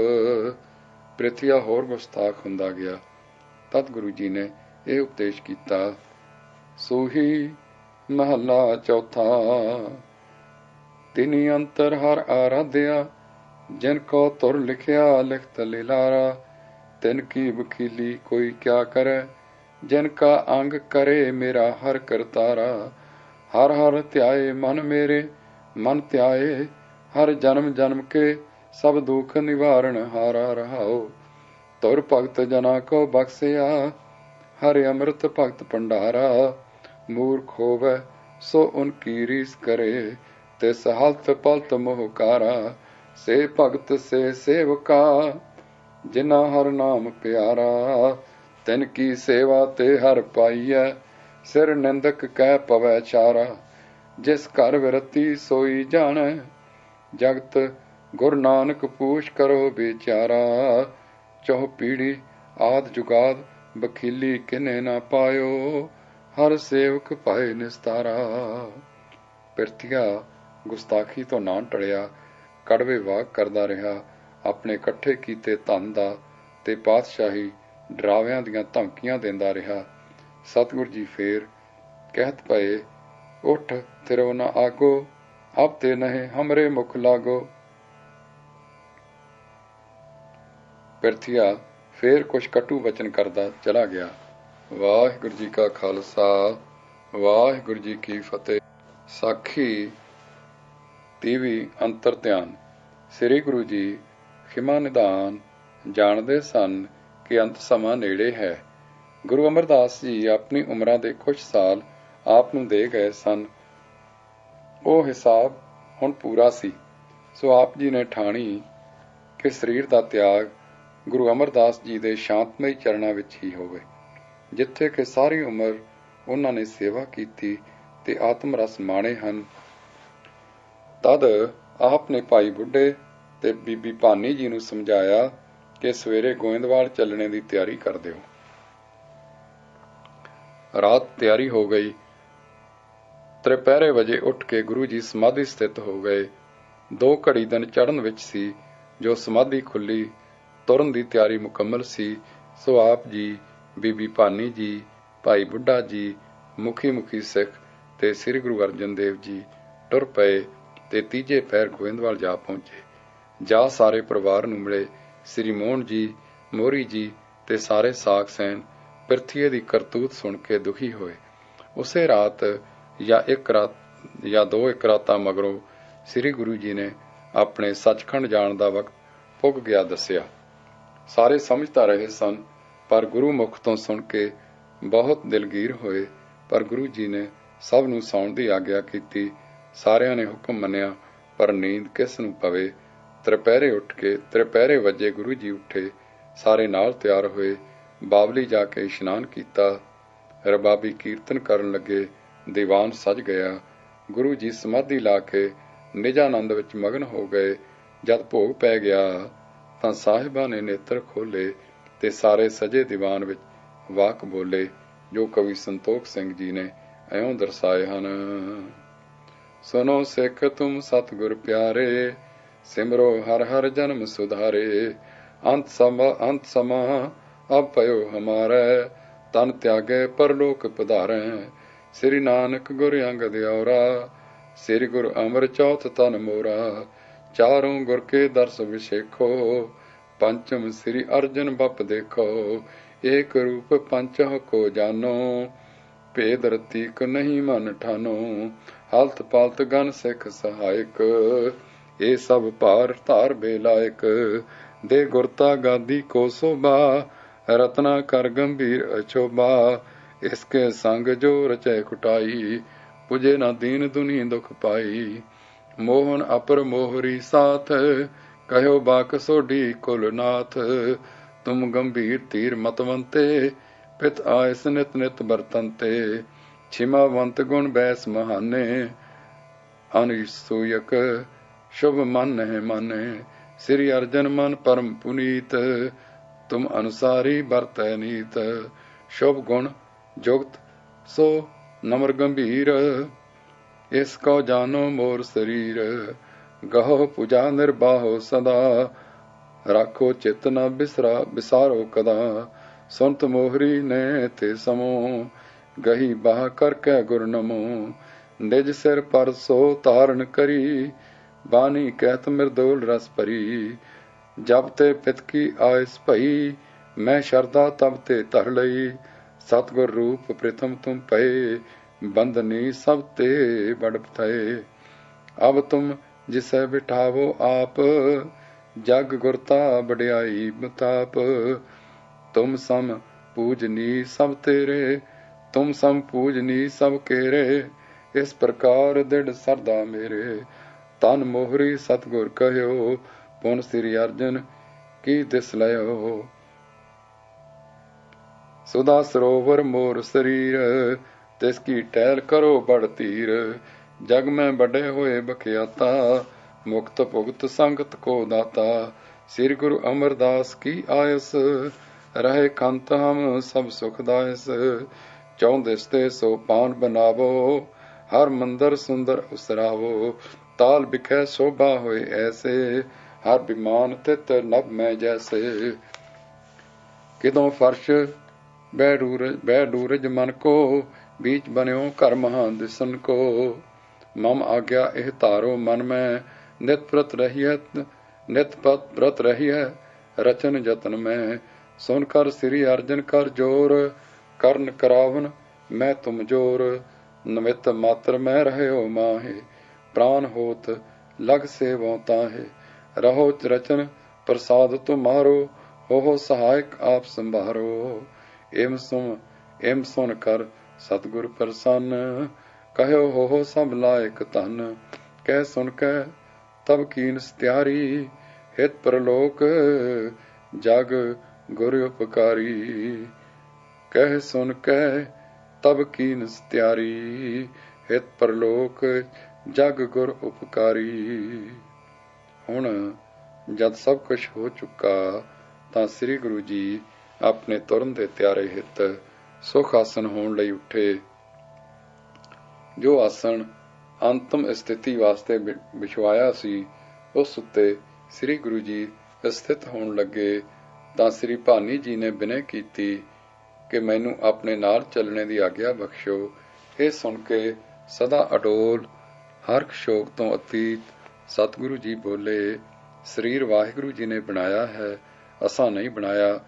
ਪ੍ਰਿਥੀਆ ਹੋਰ ਗੁਸਤਾਖ ਹੁੰਦਾ ਗਿਆ। ਤਦ ਗੁਰੂ ਜੀ ਨੇ ਇਹ ਉਪਦੇਸ਼ ਕੀਤਾ। ਸੋਹੀ ਮਹੱਲਾ ਚੌਥਾ, ਤਿਨੀ ਅੰਤਰ ਹਰ ਆਰਾਧਿਆ, ਜਿਨ ਕੋ ਤੁਰ ਲਿਖਿਆ ਲਿਖਤ ਲਿਲਾਰਾ। ਤਿਨ ਕੀ ਵਕੀਲੀ ਕੋਈ ਕਿਆ ਕਰੇ, ਜਿਨ ਕਾ ਅੰਗ ਕਰੇ ਮੇਰਾ ਹਰ ਕਰਤਾਰਾ। हर हर ध्याए मन मेरे मन ध्याए, हर जन्म जन्म के सब दुख निवारण हारा रहाओ। तुर भगत जना को बख्सिया, हरि अमृत भगत भंडारा। मूर्ख होवे सो उनकी रीस करे, तिस हलत पलत मोहकारा। से भगत से सेवका, जिना हर नाम प्यारा। तिनकी सेवा ते हर पाईऐ, सिर निंदक कह पवै चारा। जिस घर विरती सोई जाने, जगत गुरु नानक पूछ करो विचारा। चौह पीढ़ी आद जुगाद, बखीली किने ना पायो, हर सेवक पाए निस्तारा। ਪਿਰਥੀਆ ਗੁਸਤਾਖੀ ਤੋਂ ਨਾ ਟਲਿਆ, ਕੜਵੇ ਵਾਕ ਕਰਦਾ ਰਿਹਾ, ਆਪਣੇ ਇਕੱਠੇ ਕੀਤੇ ਧਨ ਦਾ ਤੇ ਪਾਤਸ਼ਾਹੀ ਡਰਾਵਿਆਂ ਦੀਆਂ ਧਮਕੀਆਂ ਦਿੰਦਾ ਰਿਹਾ। ਸਤਿਗੁਰ ਜੀ ਫੇਰ ਕਹਿਤ ਪਏ, ਉੱਠ ਤਿਰੋ ਨਾ ਆਗੋ, ਅਬ ਤੇ ਨਹਿ ਹਮਰੇ ਮੁਖ ਲਾਗੋ। ਪਿਰਥੀਆ ਫੇਰ ਕੁਛ ਕਟੂ ਵਚਨ ਕਰਦਾ ਚਲਾ ਗਿਆ। ਵਾਹਿਗੁਰੂ ਜੀ ਕਾ ਖਾਲਸਾ, ਵਾਹਿਗੁਰੂ ਜੀ ਕੀ ਫਤਿਹ। ਸਾਖੀ ਤੀਵੀਂ ਅੰਤਰ ਧਿਆਨ। ਸ੍ਰੀ ਗੁਰੂ ਜੀ ਖਿਮਾ ਨਿਧਾਨ ਜਾਣਦੇ ਸਨ ਕਿ ਅੰਤ ਸਮਾਂ ਨੇੜੇ ਹੈ। ਗੁਰੂ ਅਮਰਦਾਸ ਜੀ ਆਪਣੀ ਉਮਰਾਂ ਦੇ ਕੁਝ ਸਾਲ ਆਪ ਨੂੰ ਦੇ ਗਏ ਸਨ। ਉਹ ਹਿਸਾਬ ਹੁਣ ਪੂਰਾ ਸੀ। ਸੋ ਆਪ ਜੀ ਨੇ ਠਾਣੀ ਕਿ ਸਰੀਰ ਦਾ ਤਿਆਗ ਗੁਰੂ ਅਮਰਦਾਸ ਜੀ ਦੇ ਸ਼ਾਂਤਮਈ ਚਰਨਾਂ ਵਿੱਚ ਹੀ ਹੋਵੇ, ਜਿੱਥੇ ਕਿ ਸਾਰੀ ਉਮਰ ਉਹਨਾਂ ਨੇ ਸੇਵਾ ਕੀਤੀ ਤੇ ਆਤਮ ਰਸ ਮਾਣੇ ਹਨ। ਤਦ ਆਪ ਨੇ ਭਾਈ ਬੁੱਢੇ ਤੇ ਬੀਬੀ ਭਾਨੀ ਜੀ ਨੂੰ ਸਮਝਾਇਆ ਕਿ ਸਵੇਰੇ ਗੋਇੰਦਵਾਲ ਚੱਲਣੇ ਦੀ ਤਿਆਰੀ ਕਰ ਦਿਓ। ਰਾਤ ਤਿਆਰੀ ਹੋ ਗਈ। ਤ੍ਰਿਪਹਿਰੇ ਵਜੇ ਉੱਠ ਕੇ ਗੁਰੂ ਜੀ ਸਮਾਧੀ ਸਥਿਤ ਹੋ ਗਏ। 2 ਘੜੀ ਦਿਨ ਚੜ੍ਹਨ ਵਿੱਚ ਸੀ ਜੋ ਸਮਾਧੀ ਖੁੱਲੀ। ਤੁਰਨ ਦੀ ਤਿਆਰੀ ਮੁਕੰਮਲ ਸੀ। ਸੋ ਆਪ ਜੀ, ਬੀਬੀ ਭਾਨੀ ਜੀ, ਭਾਈ ਬੁੱਢਾ ਜੀ, ਮੁਖੀ ਸਿੱਖ ਤੇ ਸ੍ਰੀ ਗੁਰੂ ਅਰਜਨ ਦੇਵ ਜੀ ਟੁਰ ਪਏ ਤੇ ਤੀਜੇ ਪਹਿਰ ਗੋਇੰਦਵਾਲ ਜਾ ਪਹੁੰਚੇ। ਜਾ ਸਾਰੇ ਪਰਿਵਾਰ ਨੂੰ ਮਿਲੇ। ਸ੍ਰੀ ਮੋਹਨ ਜੀ, ਮੋਹਰੀ ਜੀ ਤੇ ਸਾਰੇ ਸਾਕ ਸੈਨ ਪਿਰਥੀਏ ਦੀ ਕਰਤੂਤ ਸੁਣ ਕੇ ਦੁਖੀ ਹੋਏ। ਉਸੇ ਰਾਤ ਜਾਂ 2 ਰਾਤਾਂ ਮਗਰੋਂ ਸ੍ਰੀ ਗੁਰੂ ਜੀ ਨੇ ਆਪਣੇ ਸੱਚਖੰਡ ਜਾਣ ਦਾ ਵਕਤ ਪੁੱਗ ਗਿਆ ਦੱਸਿਆ। ਸਾਰੇ ਸਮਝਦਾ ਰਹੇ ਸਨ, ਪਰ ਗੁਰੂ ਮੁਖ ਤੋਂ ਸੁਣ ਕੇ ਬਹੁਤ ਦਿਲਗੀਰ ਹੋਏ। ਪਰ ਗੁਰੂ ਜੀ ਨੇ ਸਭ ਨੂੰ ਸੌਣ ਦੀ ਆਗਿਆ ਕੀਤੀ। ਸਾਰਿਆਂ ਨੇ ਹੁਕਮ ਮੰਨਿਆ, ਪਰ ਨੀਂਦ ਕਿਸ ਨੂੰ ਪਵੇ। ਤ੍ਰਿਪਹਿਰੇ ਵਜੇ ਗੁਰੂ ਜੀ ਉੱਠੇ। ਸਾਰੇ ਨਾਲ ਤਿਆਰ ਹੋਏ। ਬਾਵਲੀ ਜਾ ਕੇ ਇਸ਼ਨਾਨ ਕੀਤਾ। ਰਬਾਬੀ ਕੀਰਤਨ ਕਰਨ ਲੱਗੇ। ਦੀਵਾਨ ਸਜ ਗਿਆ। ਗੁਰੂ ਜੀ ਸਮਾਧੀ ਲਾ ਕੇ ਨਿਜਾਨੰਦ ਵਿੱਚ ਮਗਨ ਹੋ ਗਏ। ਜਦ ਭੋਗ ਪੈ ਗਿਆ ਤਾਂ ਸਾਹਿਬਾਂ ਨੇ ਨੇਤਰ ਖੋਲੇ ਤੇ ਸਾਰੇ ਸਜੇ ਦੀਵਾਨ ਵਿੱਚ ਵਾਕ ਬੋਲੇ, ਜੋ ਕਵੀ ਸੰਤੋਖ ਸਿੰਘ ਜੀ ਨੇ ਇਉਂ ਦਰਸਾਏ ਹਨ। ਸੁਨੋ ਸਿੱਖ ਤੁਮ ਸਤਿਗੁਰ ਪਿਆਰੇ, ਸਿਮਰੋ ਹਰ ਹਰ ਜਨਮ ਸੁਧਾਰੇ। ਅੰਤ ਸਮਾਂ ਅਬ ਪਇਓ ਹਮਾਰੇ, ਤਨ ਤਿਆਗੇ ਪਰਲੋਕ ਪਧਾਰੈ। ਸ੍ਰੀ ਨਾਨਕ ਗੁਰ ਅੰਗਦ ਔਰਾ, ਸ੍ਰੀ ਗੁਰ ਅਮਰ ਚੌਥ ਤਨ ਮੋਰਾ। ਚਾरों गुर के दर्श विशेखो, पंचम श्री अर्जन बप देखो। एक रूप पंचह को जानो, भेद रतीक नहीं मन ठानो। हलत पालत गन सिख सहायक, ये सब पार तार बेलायक। दे गुरता गादी को शोभा, रत्ना कर गंभीर अछोभा। इसके संग जो रचय कुटाई, पुजे ना दीन दुनी दुख पाई। मोहन अपर मोहरी साथ, कहो बाक सोडी कुलनाथ। तुम गंभीर तीर मतवंते, पित आयस नित नित बरतंते। छिमावंत गुण बैस महाने, अनसूयक शुभ मन है माने। श्री अर्जन मन परम पुनीत, तुम अनुसारी बरतै नीत। शुभ गुण जुगत सो नम्र गंभीर, इसको जानो मोर शरीर। गहो पूजा निर्बाहो सदा, राखो चित न बिसारो कदा। सुनत मोहरी ने ते समो, गही बाह करके गुर नमो। निज सिर पर सो तारण करी, बानी कहत मृदोल रस भरी। जब ते पित की आयस भई, मैं शरदा तब ते धर लई। सतगुर रूप प्रथम तुम पए, बंदनी सब ते बड़ थए। अब तुम जिसे बिठावो आप, जग गुरता बड़ियाई बताप, तुम सम पूजनी सब तेरे, तुम सम पूजनी सब केरे, इस प्रकार दृढ़ सरदा मेरे, तन मोहरी सतगुर कहयो, पुन श्री अर्जन की दिस लयो। सुधा सरोवर मोर शरीर, तिसकी टहल करो बड़ तीर, जग में बड़े होए बख्याता, मुक्त भुगत संगत को दाता, श्री गुरु अमरदास की आयस, रहे कंत हम सब सुखदायस, चौदिस ते सो पान बनावो, हर मंदिर सुंदर उसरावो, ताल बिखै शोभा होए ऐसे, हर विमान तित नभ में जैसे, किदों फर्श बैडूरज मन को, बीच बन्यो कर महान दिसन को, मम आज्ञा एह तारो मन में, नित व्रत रहिए रचन जतन में, सुनकर श्री अर्जन कर जोर, कर्ण करावन मैं तुम जोर, निमित्त मात्र में रहो माहे, प्राण होत लग सेवों ताहे, रहो रचन प्रसाद तुम्हारो, हो सहायक आप संभारो, एम सुन कर सतगुर प्रसन्न, कहो हो सब लायक धन, कह सुन कह तब कीन त्यारी, हित परलोक जग गुर उपकारी, कह सुन कह तब कीन त्यारी, हित परलोक जग गुर उपकारी। हुण जद सब कुछ हो चुका ਤਾਂ ਸ੍ਰੀ ਗੁਰੂ ਜੀ ਆਪਣੇ ਤੁਰਨ ਦੇ ਤਿਆਰੇ ਹਿੱਤ ਸੁਖ ਆਸਨ ਹੋਣ ਲਈ ਉੱਠੇ। ਜੋ ਆਸਣ ਅੰਤਮ ਸਥਿਤੀ ਵਾਸਤੇ ਵਿਛਵਾਇਆ ਸੀ, ਉਸ ਉੱਤੇ ਸ੍ਰੀ ਗੁਰੂ ਜੀ ਸਥਿਤ ਹੋਣ ਲੱਗੇ ਤਾਂ ਸ੍ਰੀ ਭਾਨੀ ਜੀ ਨੇ ਬਿਨੈ ਕੀਤੀ ਕਿ ਮੈਨੂੰ ਆਪਣੇ ਨਾਲ ਚੱਲਣੇ ਦੀ ਆਗਿਆ ਬਖਸ਼ੋ। ਇਹ ਸੁਣ ਕੇ ਸਦਾ ਅਡੋਲ ਹਰਖ ਸ਼ੋਕ ਤੋਂ ਅਤੀਤ ਸਤਿਗੁਰੂ ਜੀ ਬੋਲੇ, ਸਰੀਰ ਵਾਹਿਗੁਰੂ ਜੀ ਨੇ ਬਣਾਇਆ ਹੈ, ਅਸਾਂ ਨਹੀਂ ਬਣਾਇਆ।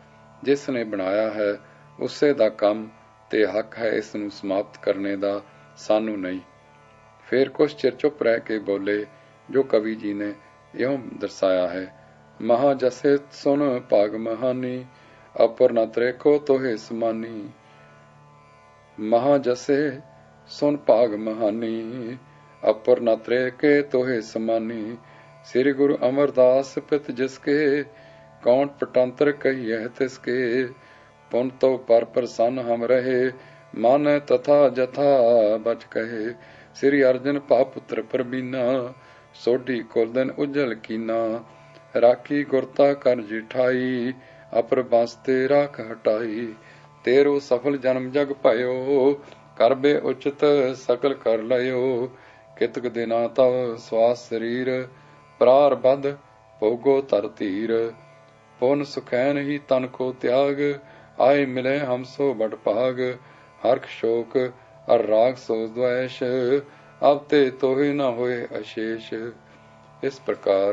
ਜਿਸ ਨੇ ਬਣਾਇਆ ਹੈ ਉਸੇ ਦਾ ਕੰਮ ਤੇ ਹੱਕ ਹੈ ਇਸ ਨੂੰ ਸਮਾਪਤ ਕਰਨੇ ਦਾ, ਸਾਨੂੰ ਨਹੀਂ। ਫਿਰ ਕੁਛ ਚਿਰ ਚੁੱਪ ਰਹਿ ਕੇ ਬੋਲੇ, ਜੋ ਕਵੀ ਜੀ ਨੇ ਇਉਂ ਦਰਸਾਇਆ ਹੈ, ਮਹਾ ਜਸੇ ਸੁਨ ਭਾਗ ਮਹਾਨੀ, ਅਪਰ ਨ ਤ੍ਰੇਖੋ ਤੋਹੇ ਸਮਾਨੀ। ਮਹਾ ਜਸੇ ਸੁਨ ਭਾਗ ਮਹਾਨੀ, ਅਪਰ ਨ ਤ੍ਰੇਖੇ ਤੋਹੇ ਸਮਾਨੀ। ਸ੍ਰੀ ਗੁਰੂ ਅਮਰਦਾਸ ਪਿਤ ਜਿਸਕੇ, कौन पटंतर कहिए तिसके। पुन तो पर प्रसन्न हम रहे, माने तथा जथा बच कहे। श्री अर्जन पापुत्र प्रबीना, सोढ़ी कुलदन उज्जल कीना। राखी गुरता कर जिठाई, अपर बास्ते राख हटाई। तेरो सफल जन्म जग पायो, करबे उचित सकल कर लयो। कितक दिना तव स्वास शरीर, प्रार बद भोगो तर धीर। पुन सुखैन ही तन को त्याग, आए मिले हम सो बड़ भाग। हर्ष शोक अर राग सो द्वेष, अब ते तोहे न होए अशेष। इस प्रकार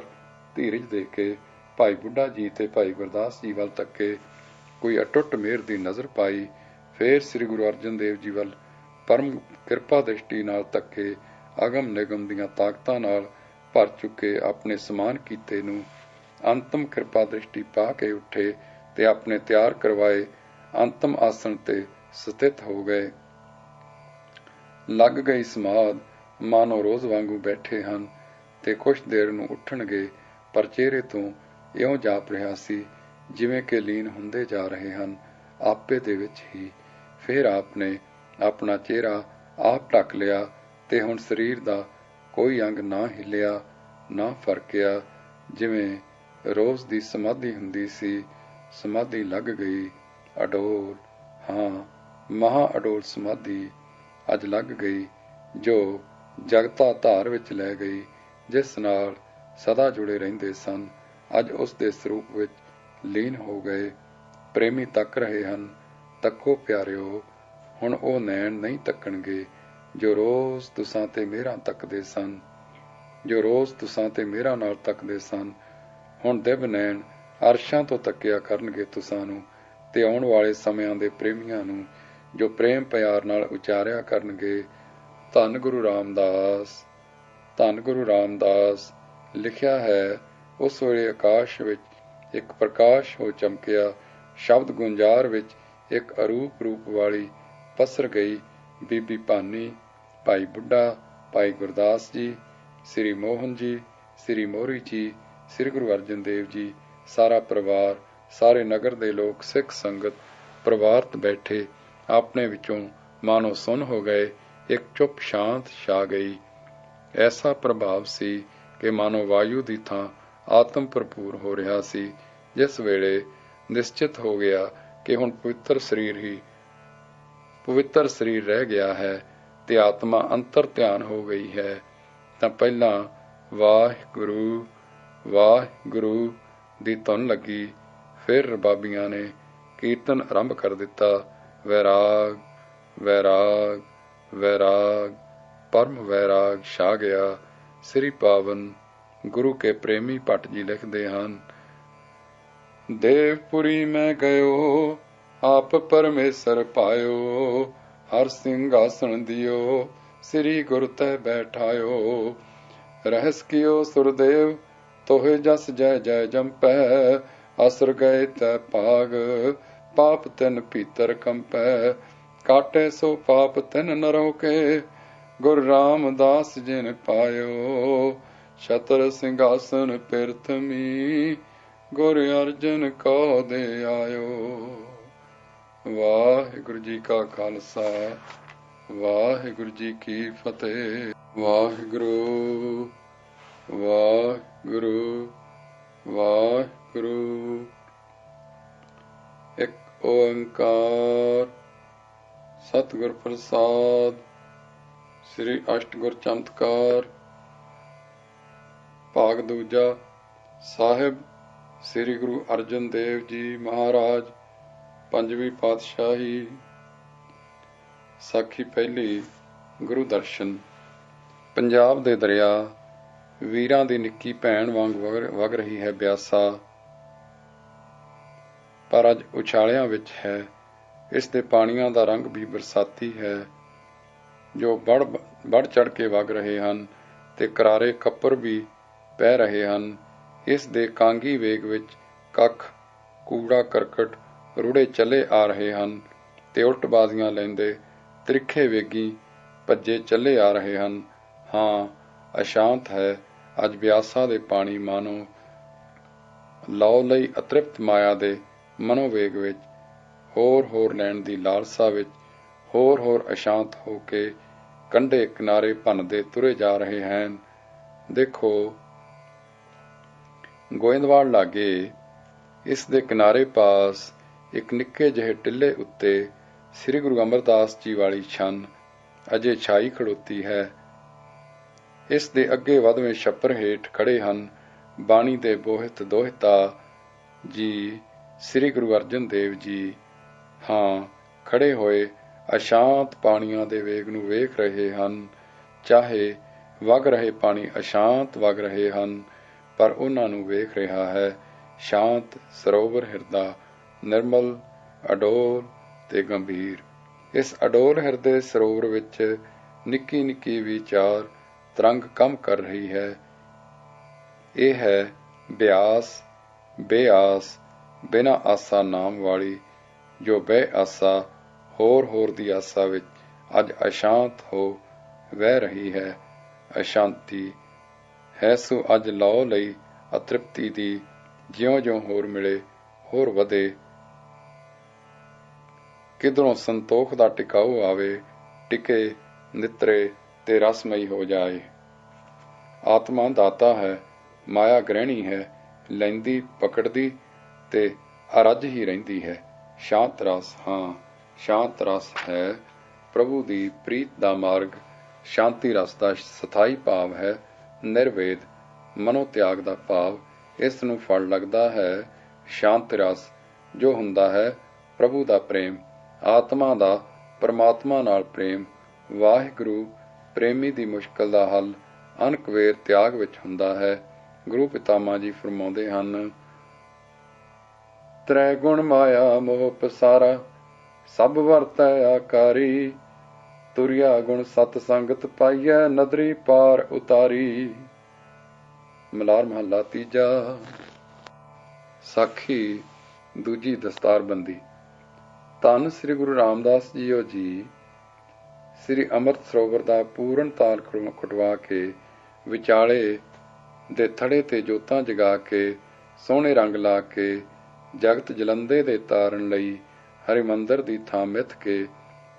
धीरज दे के भाई बुढ़ा जी ते भाई गुरदास जी वल तके, कोई अटुट मेहर दी नजर पाई। फिर श्री गुरु अर्जन देव जी वल परम किरपा दृष्टि नाल तके, अगम निगम दीआं ताकतां नाल भर चुके अपने समान कीते नूं अंतम किरपा दृष्टि पा के उठे ते अपने तैयार करवाए अंतम आसन ते स्थित हो गए। लग गई समाध, मानो रोज वांगू बैठे हन ते कुछ देर नूं उठणगे, पर चेहरे तो इउं जाप रहा सी जिवें कि लीन हुंदे जा रहे हन आपे दे विच ही। फिर आपने अपना चेहरा आप ढक लिया ते हुण शरीर दा कोई अंग ना हिलिया ना फरकिया, जिवें रोज दी समाधि हुंदी सी। समाधि लग गई अडोल, हाँ महा अडोल समाधि अज लग गई, जो जगता धार विच लै गई। जिस नाल सदा जुड़े रहिंदे सन, अज उस दे सरूप विच लीन हो गए। प्रेमी तक रहे हन, तक्को प्यारिओ, हुण ओ नैण नहीं तकणगे जो रोज तुसां ते मेहरां तकदे सन, जो रोज तुसां ते मेहरां नाल तकदे सन। ਹੁਣ ਦਿਵ ਨੈਣ ਅਰਸ਼ਾਂ ਤੋਂ ਤੱਕਿਆ ਕਰਨਗੇ ਤੁਸਾਂ ਨੂੰ, ਤੇ ਆਉਣ ਵਾਲੇ ਸਮਿਆਂ ਦੇ ਪ੍ਰੇਮੀਆਂ ਨੂੰ, ਜੋ ਪ੍ਰੇਮ ਪਿਆਰ ਨਾਲ ਉਚਾਰਿਆ ਕਰਨਗੇ, ਧੰਨ ਗੁਰੂ ਰਾਮਦਾਸ। ਧੰਨ ਗੁਰੂ ਰਾਮਦਾਸ ਲਿਖਿਆ ਹੈ ਉਸ ਵੇਲੇ ਆਕਾਸ਼ ਵਿੱਚ ਇੱਕ ਪ੍ਰਕਾਸ਼ ਹੋ ਚਮਕਿਆ। ਸ਼ਬਦ ਗੁੰਜਾਰ ਵਿੱਚ ਇੱਕ ਅਰੂਪ ਰੂਪ ਵਾਲੀ ਪਸਰ ਗਈ। ਬੀਬੀ ਭਾਨੀ, ਭਾਈ ਬੁੱਢਾ, ਭਾਈ ਗੁਰਦਾਸ ਜੀ, ਸ੍ਰੀ ਮੋਹਨ ਜੀ, ਸ੍ਰੀ ਮੋਹਰੀ ਜੀ, ਸ੍ਰੀ ਗੁਰੂ ਅਰਜਨ ਦੇਵ ਜੀ, ਸਾਰਾ ਪਰਿਵਾਰ, ਸਾਰੇ ਨਗਰ ਦੇ ਲੋਕ, ਸਿੱਖ ਸੰਗਤ ਪਰਿਵਾਰਤ ਬੈਠੇ ਆਪਣੇ ਵਿੱਚੋਂ ਮਾਨੋ ਸੁੰਨ ਹੋ ਗਏ। ਇੱਕ ਚੁੱਪ ਸ਼ਾਂਤ ਛਾ ਗਈ। ਐਸਾ ਪ੍ਰਭਾਵ ਸੀ ਕਿ ਮਾਨੋ ਵਾਯੂ ਦੀ ਥਾਂ ਆਤਮ ਭਰਪੂਰ ਹੋ ਰਿਹਾ ਸੀ। ਜਿਸ ਵੇਲੇ ਨਿਸ਼ਚਿਤ ਹੋ ਗਿਆ ਕਿ ਹੁਣ ਪਵਿੱਤਰ ਸਰੀਰ ਰਹਿ ਗਿਆ ਹੈ ਤੇ ਆਤਮਾ ਅੰਤਰ ਧਿਆਨ ਹੋ ਗਈ ਹੈ, ਤਾਂ ਪਹਿਲਾਂ ਵਾਹਿਗੁਰੂ ਵਾਹਿਗੁਰੂ ਦੀ ਧੁਨ ਲੱਗੀ। ਫਿਰ ਰਬਾਬੀਆਂ ਨੇ ਕੀਰਤਨ ਆਰੰਭ ਕਰ ਦਿੱਤਾ। ਵੈਰਾਗ ਵੈਰਾਗ ਵੈਰਾਗ, ਪਰਮ ਵੈਰਾਗ ਛਾ ਗਿਆ। ਸ੍ਰੀ ਪਾਵਨ ਗੁਰੂ ਕੇ ਪ੍ਰੇਮੀ ਭੱਟ ਜੀ ਲਿਖਦੇ ਹਨ, ਦੇਵਪੁਰੀ ਮੈਂ ਗਇਓ, ਆਪ ਪਰਮੇਸ਼ਰ ਪਾਇਓ, ਹਰ ਸਿੰਘਾਸਣ ਦਿਓ, ਸ੍ਰੀ ਗੁਰ ਤੈ ਬੈਠਾਇਓ। ਰਹਿਸ ਕਿਓ ਸੁਰਦੇਵ, ਤੋਹਿ ਜਸ ਜੈ ਜੈ ਜੰਪੈ, ਅਸੁਰ ਗਏ ਤੈ ਭਾਗ, ਪਾਪ ਤਿਨ ਭੀਤਰ ਕੰਪੈ, ਕਾਟੇ ਸੋ ਪਾਪ ਤਿਨ ਨਰੋ ਕੇ, ਗੁਰ ਰਾਮਦਾਸ ਜਿਨ ਪਾਇਓ, ਛਤਰ ਸਿੰਘਾਸਨ ਪਿਰਥਮੀ, ਗੁਰ ਅਰਜਨ ਕੋ ਦੇ ਆਇਓ। ਵਾਹਿਗੁਰੂ ਜੀ ਕਾ ਖਾਲਸਾ, ਵਾਹਿਗੁਰੂ ਜੀ ਕੀ ਫਤਿਹ। ਵਾਹਿਗੁਰੂ ਵਾਹਿਗੁਰੂ ਵਾਹਿਗੁਰੂ। ਇੱਕ ਓੰਕਾਰ ਸਤਿਗੁਰ ਪ੍ਰਸਾਦ। ਸ੍ਰੀ ਅਸ਼ਟਗੁਰ ਚਮਤਕਾਰ ਭਾਗ ਦੂਜਾ। ਸਾਹਿਬ ਸ੍ਰੀ ਗੁਰੂ ਅਰਜਨ ਦੇਵ ਜੀ ਮਹਾਰਾਜ, ਪੰਜਵੀਂ ਪਾਤਸ਼ਾਹੀ। ਸਾਖੀ ਪਹਿਲੀ। ਗੁਰੂ ਦਰਸ਼ਨ। ਪੰਜਾਬ ਦੇ ਦਰਿਆ ਵੀਰਾਂ ਦੀ ਨਿੱਕੀ ਭੈਣ ਵਾਂਗ ਵਗ ਰਹੀ ਹੈ ਬਿਆਸਾ, ਪਰ ਅੱਜ ਉਛਾਲਿਆਂ ਵਿੱਚ ਹੈ। ਇਸ ਦੇ ਪਾਣੀਆਂ ਦਾ ਰੰਗ ਵੀ ਬਰਸਾਤੀ ਹੈ, ਜੋ ਵੜ ਚੜ ਕੇ ਵਗ ਰਹੇ ਹਨ ਤੇ ਕਰਾਰੇ ਖੱਪਰ ਵੀ ਪੈ ਰਹੇ ਹਨ। ਇਸ ਦੇ ਕਾਂਗੀ ਵੇਗ ਵਿੱਚ ਕੱਖ, ਕੂੜਾ ਕਰਕਟ ਰੁੜੇ ਚੱਲੇ ਆ ਰਹੇ ਹਨ ਤੇ ਉਲਟਬਾਜ਼ੀਆਂ ਲੈਂਦੇ ਤ੍ਰਿਖੇ ਵੇਗੀ ਭੱਜੇ ਚੱਲੇ ਆ ਰਹੇ ਹਨ। ਹਾਂ, ਅਸ਼ਾਂਤ ਹੈ ਅੱਜ ਬਿਆਸਾ ਦੇ ਪਾਣੀ, ਮਾਨੋ ਲਓ ਲਈ ਅਤ੍ਰਿਪਤ ਮਾਇਆ ਦੇ ਮਨੋਵੇਗ ਵਿੱਚ, ਹੋਰ ਲੈਣ ਦੀ ਲਾਲਸਾ ਵਿੱਚ ਹੋਰ ਅਸ਼ਾਂਤ ਹੋ ਕੇ ਕੰਢੇ ਕਿਨਾਰੇ ਭੰਨਦੇ ਤੁਰੇ ਜਾ ਰਹੇ ਹਨ। ਦੇਖੋ, ਗੋਇੰਦਵਾਲ ਲਾਗੇ ਇਸ ਦੇ ਕਿਨਾਰੇ ਪਾਸ ਇੱਕ ਨਿੱਕੇ ਜਿਹੇ ਟਿੱਲੇ ਉੱਤੇ ਸ੍ਰੀ ਗੁਰੂ ਅਮਰਦਾਸ ਜੀ ਵਾਲੀ ਛੰਨ ਅਜੇ ਛਾਈ ਖੜੋਤੀ ਹੈ। ਇਸ ਦੇ ਅੱਗੇ ਵਧਵੇਂ ਛੱਪਰ ਹੇਠ ਖੜੇ ਹਨ ਬਾਣੀ ਦੇ ਬੋਹਿਤ ਦੋਹਿਤਾ ਜੀ, ਸ੍ਰੀ ਗੁਰੂ ਅਰਜਨ ਦੇਵ ਜੀ। ਹਾਂ, ਖੜੇ ਹੋਏ ਅਸ਼ਾਂਤ ਪਾਣੀਆਂ ਦੇ ਵੇਗ ਨੂੰ ਵੇਖ ਰਹੇ ਹਨ। ਚਾਹੇ ਵਗ ਰਹੇ ਪਾਣੀ ਅਸ਼ਾਂਤ ਵਗ ਰਹੇ ਹਨ, ਪਰ ਉਹਨਾਂ ਨੂੰ ਵੇਖ ਰਿਹਾ ਹੈ ਸ਼ਾਂਤ ਸਰੋਵਰ ਹਿਰਦਾ, ਨਿਰਮਲ, ਅਡੋਲ ਤੇ ਗੰਭੀਰ। ਇਸ ਅਡੋਲ ਹਿਰਦੇ ਸਰੋਵਰ ਵਿੱਚ ਨਿੱਕੀ ਨਿੱਕੀ ਵਿਚਾਰ ਤਰੰਗ ਕੰਮ ਕਰ ਰਹੀ ਹੈ। ਇਹ ਹੈ ਬਿਆਸ, ਬੇਆਸ, ਬਿਨਾਂ ਆਸਾ ਨਾਮ ਵਾਲੀ, ਜੋ ਬੇ ਆਸਾ ਹੋਰ ਦੀ ਆਸਾ ਵਿੱਚ ਅੱਜ ਅਸ਼ਾਂਤ ਹੋ ਵਹਿ ਰਹੀ ਹੈ। ਅਸ਼ਾਂਤੀ ਹੈ ਸੋ ਅੱਜ ਲਓ ਲਈ ਅਤ੍ਰਿਪਤੀ ਦੀ, ਜਿਉਂ ਹੋਰ ਮਿਲੇ ਹੋਰ ਵਧੇ। ਕਿਧਰੋਂ ਸੰਤੋਖ ਦਾ ਟਿਕਾਊ ਆਵੇ, ਟਿਕੇ, ਨਿਤਰੇ ਤੇ ਰਸਮਈ ਹੋ ਜਾਏ। ਆਤਮਾ ਦਾਤਾ ਹੈ, ਮਾਇਆ ਗ੍ਰਹਿਣੀ ਹੈ, ਲੈਂਦੀ ਪਕੜਦੀ ਤੇ ਅਰਜ ਹੀ ਰਹਿੰਦੀ ਹੈ। ਸ਼ਾਂਤ ਰਸ, ਹਾਂ ਸ਼ਾਂਤ ਰਸ ਹੈ ਪ੍ਰਭੂ ਦੀ ਪ੍ਰੀਤ ਦਾ ਮਾਰਗ। ਸ਼ਾਂਤੀ ਰਸ ਦਾ ਸਥਾਈ ਭਾਵ ਹੈ ਨਿਰਵੇਦ, ਮਨੋ ਤਿਆਗ ਦਾ ਭਾਵ। ਇਸ ਨੂੰ ਫਲ ਲੱਗਦਾ ਹੈ ਸ਼ਾਂਤ ਰਸ, ਜੋ ਹੁੰਦਾ ਹੈ ਪ੍ਰਭੂ ਦਾ ਪ੍ਰੇਮ, ਆਤਮਾ ਦਾ ਪਰਮਾਤਮਾ ਨਾਲ ਪ੍ਰੇਮ। ਵਾਹਿਗੁਰੂ ਪ੍ਰੇਮੀ ਦੀ ਮੁਸ਼ਕਲ ਦਾ ਹੱਲ ਅਨਕਵੇਰ ਤਿਆਗ ਵਿੱਚ ਹੁੰਦਾ ਹੈ। ਗੁਰੂ ਪਿਤਾਮਾ ਜੀ ਫਰਮਾਉਂਦੇ ਹਨ, ਤ੍ਰੈ ਗੁਣ ਮਾਇਆ ਮੋਹ ਪਸਾਰਾ, ਸਭ ਵਰਤੈ ਆਕਾਰੀ, ਤੁਰਿਆ ਗੁਣ ਸਤ ਸੰਗਤ ਪਾਈਐ, ਨਦਰੀ ਪਾਰ ਉਤਾਰੀ। ਮਲਾਰ ਮਹੱਲਾ ਤੀਜਾ। ਸਾਖੀ ਦੂਜੀ ਦਸਤਾਰਬੰਦੀ। ਧੰਨ ਸ੍ਰੀ ਗੁਰੂ ਰਾਮਦਾਸ ਜੀਓ ਜੀ ਸ੍ਰੀ ਅੰਮ੍ਰਿਤ ਸਰੋਵਰ ਦਾ ਪੂਰਨ ਤਾਲ ਖੁਟਵਾ ਕੇ ਵਿਚਾਲੇ ਦੇ ਥੜੇ ਤੇ ਜੋਤਾਂ ਜਗਾ ਕੇ ਸੋਹਣੇ ਰੰਗ ਲਾ ਕੇ ਜਗਤ ਜਲੰਦੇ ਦੇ ਤਾਰਨ ਲਈ ਹਰਿਮੰਦਰ ਦੀ ਥਾਂ ਮਿੱਥ ਕੇ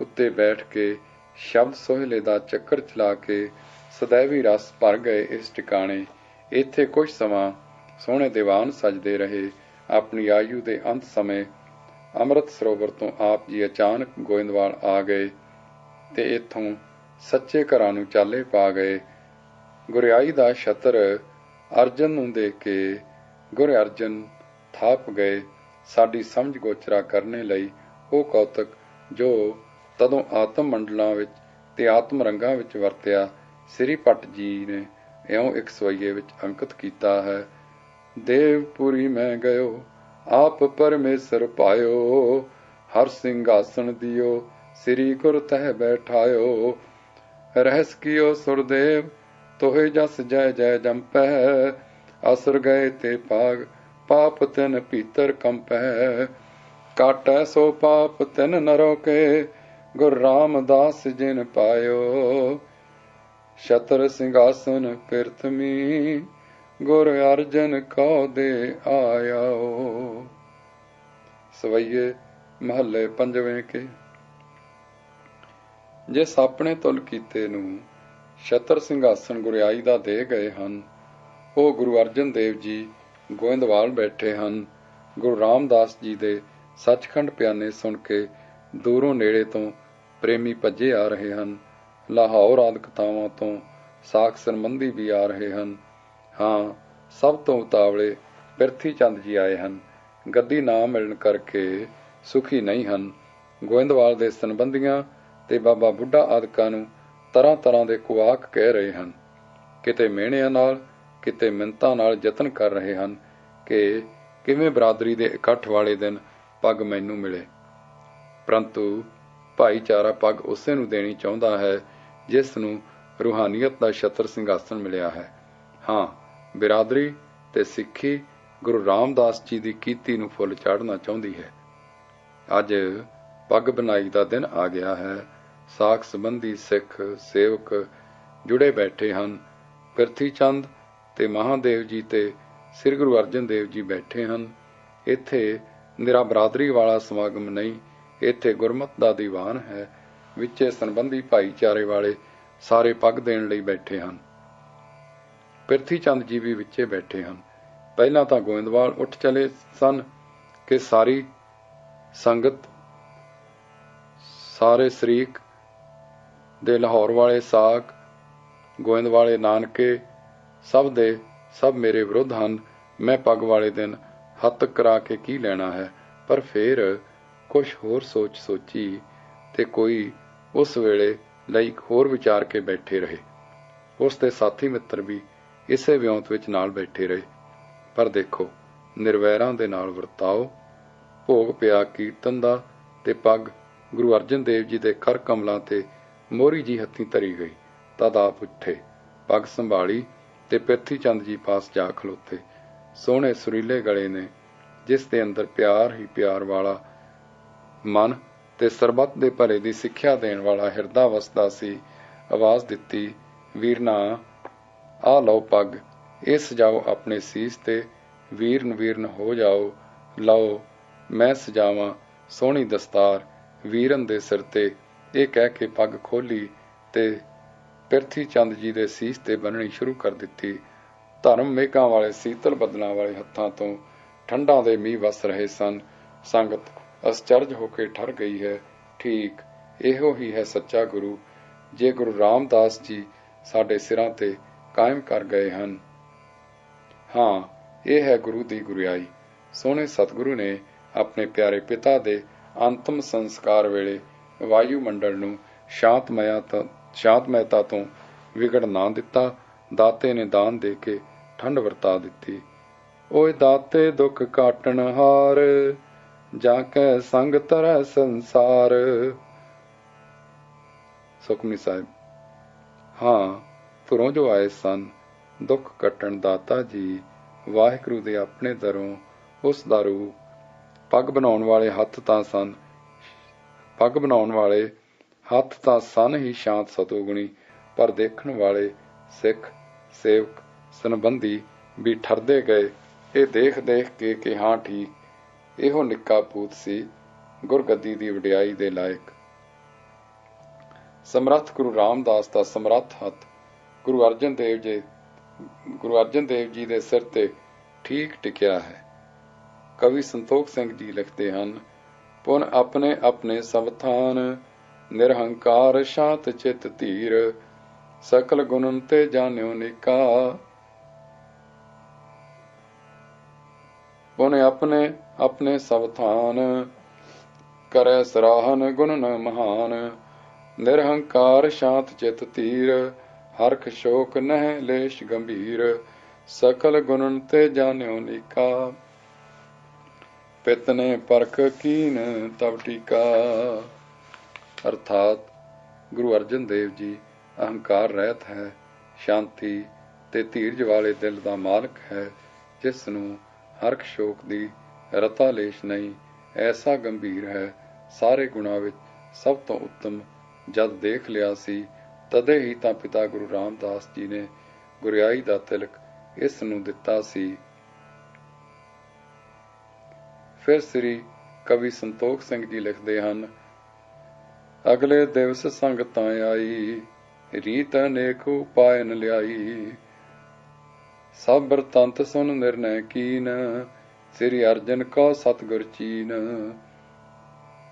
ਉੱਤੇ ਬੈਠ ਕੇ ਸ਼ਬਦ ਸੋਹਿਲੇ ਦਾ ਚੱਕਰ ਚਲਾ ਕੇ ਸदैवी ਰਸ ਭਰ ਗਏ ਇਸ ਟਿਕਾਣੇ। ਇੱਥੇ ਕੁਝ ਸਮਾਂ ਸੋਹਣੇ ਦੀਵਾਨ ਸਜਦੇ ਰਹੇ। ਆਪਣੀ ਆਯੂ ਦੇ ਅੰਤ ਸਮੇਂ ਅੰਮ੍ਰਿਤ ਸਰੋਵਰ ਤੋਂ ਆਪ ਜੀ ਅਚਾਨਕ ਗੋਇੰਦਵਾਲ ਆ ਗਏ ਤੇ ਇੱਥੋਂ ਸੱਚੇ ਘਰਾਂ ਨੂੰ ਚਾਲੇ ਪਾ ਗਏ। ਗੁਰਿਆਈ ਦਾ ਛਤਰ ਅਰਜਨ ਨੂੰ ਦੇ ਕੇ ਗੁਰ ਅਰਜਨ ਥਾਪ ਗਏ। ਸਾਡੀ ਸਮਝ ਗੋਚਰਾ ਕਰਨੇ ਲਈ ਉਹ ਕੌਤਕ ਜੋ ਤਦੋਂ ਆਤਮ ਮੰਡਲਾਂ ਵਿੱਚ ਤੇ ਆਤਮ ਰੰਗਾਂ ਵਿੱਚ ਵਰਤਿਆ ਸ੍ਰੀ ਭੱਟ ਜੀ ਨੇ ਇਉਂ ਇੱਕ ਸਵਈਏ ਵਿੱਚ ਅੰਕਿਤ ਕੀਤਾ ਹੈ। ਦੇਵਪੁਰੀ ਮੈਂ ਗਇਓ ਆਪ ਪਰਮੇਸ਼ਰ ਪਾਇਓ, ਹਰ ਸਿੰਘਾਸਣ ਦਿਓ ਸ੍ਰੀ ਗੁਰ ਤਹਿ ਬੈਠਾਇਓ। ਰਹਿਸ ਕੀਓ ਸੁਰਦੇਵ ਤੋਹਿ ਜਸ ਜੈ ਜੈ ਜੰਪੈ, ਅਸੁਰ ਗਏ ਤੇ ਭਾਗ ਪਾਪ ਤਿਨ ਭੀਤਰ ਕੰਪੈ। ਕਾਟੈ ਸੋ ਪਾਪ ਤਿਨ ਨਰੋ ਕੇ ਗੁਰ ਰਾਮਦਾਸ ਜਿਨ ਪਾਇਓ। ਛਤਰ ਸਿੰਘਾਸਨ ਪਿਰਥਮੀ ਗੁਰ ਅਰਜਨ ਕਉ ਦੇ ਆਇਓ। ਸਵਈਏ ਮਹੱਲੇ ਪੰਜਵੇਂ ਕੇ। ਜਿਸ ਆਪਣੇ ਤੁਲ ਕੀਤੇ ਨੂੰ ਛਤਰ ਸਿੰਘਾਸਨ ਗੁਰਿਆਈ ਦਾ ਦੇ ਗਏ ਹਨ, ਉਹ ਗੁਰੂ ਅਰਜਨ ਦੇਵ ਜੀ ਗੋਇੰਦਵਾਲ ਬੈਠੇ ਹਨ। ਗੁਰੂ ਰਾਮਦਾਸ ਜੀ ਦੇ ਸੱਚਖੰਡ ਪਿਆਨੇ ਸੁਣ ਕੇ ਦੂਰੋਂ ਨੇੜੇ ਤੋਂ ਪ੍ਰੇਮੀ ਭੱਜੇ ਆ ਰਹੇ ਹਨ। ਲਾਹੌਰ ਆਦਿ ਥਾਵਾਂ ਤੋਂ ਸਾਖ ਸੰਬੰਧੀ ਵੀ ਆ ਰਹੇ ਹਨ। ਹਾਂ, ਸਭ ਤੋਂ ਉਤਾਵਲੇ ਪਿਰਥੀ ਚੰਦ ਜੀ ਆਏ ਹਨ। ਗੱਦੀ ਨਾ ਮਿਲਣ ਕਰਕੇ ਸੁਖੀ ਨਹੀਂ ਹਨ। ਗੋਇੰਦਵਾਲ ਦੇ ਸੰਬੰਧੀਆਂ ਤੇ ਬਾਬਾ ਬੁੱਢਾ ਆਦਿਕਾਂ ਨੂੰ ਤਰ੍ਹਾਂ ਤਰ੍ਹਾਂ ਦੇ ਕੁਆਕ ਕਹਿ ਰਹੇ ਹਨ। ਕਿਤੇ ਮਿਹਣਿਆਂ ਨਾਲ ਕਿਤੇ ਮਿੰਨਤਾਂ ਨਾਲ ਯਤਨ ਕਰ ਰਹੇ ਹਨ ਕਿ ਕਿਵੇਂ ਬਰਾਦਰੀ ਦੇ ਇਕੱਠ ਵਾਲੇ ਦਿਨ ਪੱਗ ਮੈਨੂੰ ਮਿਲੇ। ਪਰੰਤੂ ਭਾਈਚਾਰਾ ਪੱਗ ਉਸੇ ਨੂੰ ਦੇਣੀ ਚਾਹੁੰਦਾ ਹੈ ਜਿਸ ਨੂੰ ਰੂਹਾਨੀਅਤ ਦਾ ਛਤਰ ਸਿੰਘਾਸਨ ਮਿਲਿਆ ਹੈ। ਹਾਂ, ਬਿਰਾਦਰੀ ਤੇ ਸਿੱਖੀ ਗੁਰੂ ਰਾਮਦਾਸ ਜੀ ਦੀ ਕੀਤੀ ਨੂੰ ਫੁੱਲ ਚਾੜ੍ਹਨਾ ਚਾਹੁੰਦੀ ਹੈ। ਅੱਜ ਪੱਗ ਬਣਾਈ ਦਾ ਦਿਨ ਆ ਗਿਆ ਹੈ। ਸਾਖ ਸੰਬੰਧੀ ਸਿੱਖ ਸੇਵਕ ਜੁੜੇ ਬੈਠੇ ਹਨ। ਪਿਰਥੀ ਚੰਦ ਤੇ ਮਹਾਦੇਵ ਜੀ ਤੇ ਸ੍ਰੀ ਗੁਰੂ ਅਰਜਨ ਦੇਵ ਜੀ ਬੈਠੇ ਹਨ। ਇੱਥੇ ਨਿਰਾ ਬਰਾਦਰੀ ਵਾਲਾ ਸਮਾਗਮ ਨਹੀਂ, ਇੱਥੇ ਗੁਰਮਤ ਦਾ ਦੀਵਾਨ ਹੈ। ਵਿੱਚੇ ਸੰਬੰਧੀ ਭਾਈਚਾਰੇ ਵਾਲੇ ਸਾਰੇ ਪੱਗ ਦੇਣ ਲਈ ਬੈਠੇ ਹਨ। ਪਿਰਥੀ ਚੰਦ ਜੀ ਵੀ ਵਿੱਚੇ ਬੈਠੇ ਹਨ। ਪਹਿਲਾਂ ਤਾਂ ਗੋਇੰਦਵਾਲ ਉੱਠ ਚਲੇ ਸਨ ਕਿ ਸਾਰੀ ਸੰਗਤ, ਸਾਰੇ ਸ਼ਰੀਕ ਦੇ ਲਾਹੌਰ ਵਾਲੇ ਸਾਕ, ਗੋਇੰਦਵਾਲੇ ਨਾਨਕੇ ਸਭ ਦੇ ਸਭ ਮੇਰੇ ਵਿਰੁੱਧ ਹਨ। ਮੈਂ ਪੱਗ ਵਾਲੇ ਦਿਨ ਹੱਥ ਕਰਾ ਕੇ ਕੀ ਲੈਣਾ ਹੈ। ਪਰ ਫੇਰ ਕੁਛ ਹੋਰ ਸੋਚੀ ਤੇ ਕੋਈ ਉਸ ਵੇਲੇ ਲਈ ਹੋਰ ਵਿਚਾਰ ਕੇ ਬੈਠੇ ਰਹੇ। ਉਸ ਦੇ ਸਾਥੀ ਮਿੱਤਰ ਵੀ ਇਸੇ ਵਿਉਂਤ ਵਿੱਚ ਨਾਲ ਬੈਠੇ ਰਹੇ। ਪਰ ਦੇਖੋ, ਨਿਰਵੈਰਾਂ ਦੇ ਨਾਲ ਵਰਤਾਓ। ਭੋਗ ਪਿਆ ਕੀਰਤਨ ਦਾ ਤੇ ਪੱਗ ਗੁਰੂ ਅਰਜਨ ਦੇਵ ਜੀ ਦੇ ਕਰ ਕਮਲਾਂ ਤੇ ਮੋਹਰੀ ਜੀ ਹੱਥੀਂ ਧਰੀ ਗਈ। ਤਦ ਆਪ ਉੱਠੇ, ਪੱਗ ਸੰਭਾਲੀ ਤੇ ਪਿਰਥੀ ਚੰਦ ਜੀ ਪਾਸ ਜਾ ਖਲੋਤੇ। ਸੋਹਣੇ ਸੁਰੀਲੇ ਗਲੇ ਨੇ, ਜਿਸ ਦੇ ਅੰਦਰ ਪਿਆਰ ਹੀ ਪਿਆਰ ਵਾਲਾ ਮਨ ਤੇ ਸਰਬੱਤ ਦੇ ਭਲੇ ਦੀ ਸਿੱਖਿਆ ਦੇਣ ਵਾਲਾ ਹਿਰਦਾ ਵਸਦਾ ਸੀ, ਆਵਾਜ਼ ਦਿੱਤੀ, ਵੀਰਨਾ ਆ ਲਓ ਪੱਗ, ਇਹ ਸਜਾਓ ਆਪਣੇ ਸੀਸ ਤੇ, ਵੀਰਨ ਵੀਰਨ ਹੋ ਜਾਓ, ਲਓ ਮੈਂ ਸਜਾਵਾਂ ਸੋਹਣੀ ਦਸਤਾਰ ਵੀਰਨ ਦੇ ਸਿਰ ਤੇ। ਇਹ ਕਹਿ ਕੇ ਪੱਗ ਖੋਲੀ ਤੇ ਪਿਰਥੀ ਚੰਦ ਜੀ ਦੇ ਸੀਸ ਤੇ ਬੰਨਣੀ ਸ਼ੁਰੂ ਕਰ ਦਿੱਤੀ। ਧਰਮ ਮੇਘਾਂ ਵਾਲੇ ਸੀਤਲ ਬੱਦਲਾਂ ਵਾਲੇ ਹੱਥਾਂ ਤੋਂ ਠੰਡਾਂ ਦੇ ਮੀਂਹ ਵਸ ਰਹੇ ਸਨ। ਸੰਗਤ ਅਸਚਰਜ ਹੋ ਕੇ ਠਰ ਗਈ ਹੈ। ਠੀਕ ਇਹੋ ਹੀ ਹੈ ਸੱਚਾ ਗੁਰੂ, ਜੇ ਗੁਰੂ ਰਾਮਦਾਸ ਜੀ ਸਾਡੇ ਸਿਰਾਂ ਤੇ ਕਾਇਮ ਕਰ ਗਏ ਹਨ। ਹਾਂ, ਇਹ ਹੈ ਗੁਰੂ ਦੀ ਗੁਰਿਆਈ। ਸੋਹਣੇ ਸਤਿਗੁਰੂ ਨੇ ਆਪਣੇ ਪਿਆਰੇ ਪਿਤਾ ਦੇ ਅੰਤਮ ਸੰਸਕਾਰ ਵੇਲੇ ਵਾਯੂ ਮੰਡਲ ਨੂੰ ਸ਼ਾਂਤਮੈਤਾ ਤੋਂ ਵਿਗੜ ਨਾ ਦਿੱਤਾ। ਦਾਤੇ ਨੇ ਦਾਨ ਦੇ ਕੇ ਠੰਡ ਵਰਤਾ ਦਿੱਤੀ। ਓਏ ਦਾਤੇ ਦੁੱਖ ਕਾਟਣ ਹਾਰ, ਜਾਂ ਕੈ ਸੰਗ ਤਰੈ ਸੰਸਾਰ। ਸੁਖਮਨੀ ਸਾਹਿਬ। ਹਾਂ, ਘਰੋਂ ਜੋ ਆਏ ਸਨ ਦੁੱਖ ਕੱਟਣ ਦਾਤਾ ਜੀ, ਵਾਹਿਗੁਰੂ ਦੇ ਆਪਣੇ ਦਰੋਂ ਉਸ ਦਾ ਰੂਪ। ਪੱਗ ਬਣਾਉਣ ਵਾਲੇ ਹੱਥ ਤਾਂ ਸਨ ਹੀ ਸ਼ਾਂਤ ਸਤੋਗੁਣੀ, ਪਰ ਦੇਖਣ ਵਾਲੇ ਸਿੱਖ ਸੇਵਕ ਸੰਬੰਧੀ ਵੀ ਠਰਦੇ ਗਏ। ਇਹ ਦੇਖ ਦੇਖ ਕੇ ਕਿ ਹਾਂ ਠੀਕ, ਇਹੋ ਨਿੱਕਾ ਪੂਤ ਸੀ ਗੁਰਗੱਦੀ ਦੀ ਵਡਿਆਈ ਦੇ ਲਾਇਕ। ਸਮਰੱਥ ਗੁਰੂ ਰਾਮਦਾਸ ਦਾ ਸਮਰੱਥ ਹੱਥ ਗੁਰੂ ਅਰਜਨ ਦੇਵ ਜੀ ਦੇ ਸਿਰ ਤੇ ਠੀਕ ਟਿਕਿਆ ਹੈ। ਕਵੀ ਸੰਤੋਖ ਸਿੰਘ ਜੀ ਲਿਖਦੇ ਹਨ, ਪੁਨ ਆਪਣੇ ਆਪਣੇ ਸਭ ਥਾਨ, ਨਿਰਹੰਕਾਰ ਸ਼ਾਂਤ ਚਿਤ ਧੀਰ, ਸਕਲ ਗੁਣਨ ਤੇ ਜਾਣਿਓ ਨਿਕਾ। ਪੁਨ ਆਪਣੇ ਆਪਣੇ ਸਭ ਥਾਨ, ਕਰੈ ਸਰਾਹਨ ਗੁਣ ਨ ਮਹਾਨ, ਨਿਰਹੰਕਾਰ ਸ਼ਾਂਤ ਚਿਤ ਧੀਰ, ਹਰਖ ਸ਼ੋਕ ਨਹਿ ਲੇਸ਼ ਗੰਭੀਰ, ਸਕਲ ਗੁਣਨ ਤੇ ਜਾਣਿਓ ਨੀਕਾ। ਪਿਤ ਨੇ ਪਰਖ ਕੀਨ ਤਬ ਟੀਕਾ। ਅਰਥਾਤ ਗੁਰੂ ਅਰਜਨ ਦੇਵ ਜੀ ਅਹੰਕਾਰ ਰਹਿਤ ਹੈ, ਸ਼ਾਂਤੀ ਤੇ ਧੀਰਜ ਵਾਲੇ ਦਿਲ ਦਾ ਮਾਲਕ ਹੈ, ਜਿਸ ਨੂੰ ਹਰਖ ਸ਼ੋਕ ਦੀ ਰਤਾ ਲੇਸ਼ ਨਹੀਂ, ਐਸਾ ਗੰਭੀਰ ਹੈ। ਸਾਰੇ ਗੁਣਾਂ ਵਿੱਚ ਸਭ ਤੋਂ ਉੱਤਮ ਜਦ ਦੇਖ ਲਿਆ ਸੀ, ਤਦੇ ਹੀ ਤਾਂ ਪਿਤਾ ਗੁਰੂ ਰਾਮਦਾਸ ਜੀ ਨੇ ਗੁਰਿਆਈ ਦਾ ਤਿਲਕ ਇਸ ਨੂੰ ਦਿੱਤਾ ਸੀ। ਫਿਰ ਸ੍ਰੀ ਕਵੀ ਸੰਤੋਖ ਸਿੰਘ ਜੀ ਲਿਖਦੇ ਹਨ, ਅਗਲੇ ਦਿਵਸ ਸੰਗਤਾਂ ਆਈ, ਰੀਤ ਅਨੇਕ ਉਪਾਇਨ ਲਿਆਈ, ਸਭ ਬਰਤੰਤ ਸੁਨ ਨਿਰਣੈ ਕੀਨ, ਸ੍ਰੀ ਅਰਜਨ ਕੋ ਸਤਿਗੁਰ ਚੀਨ।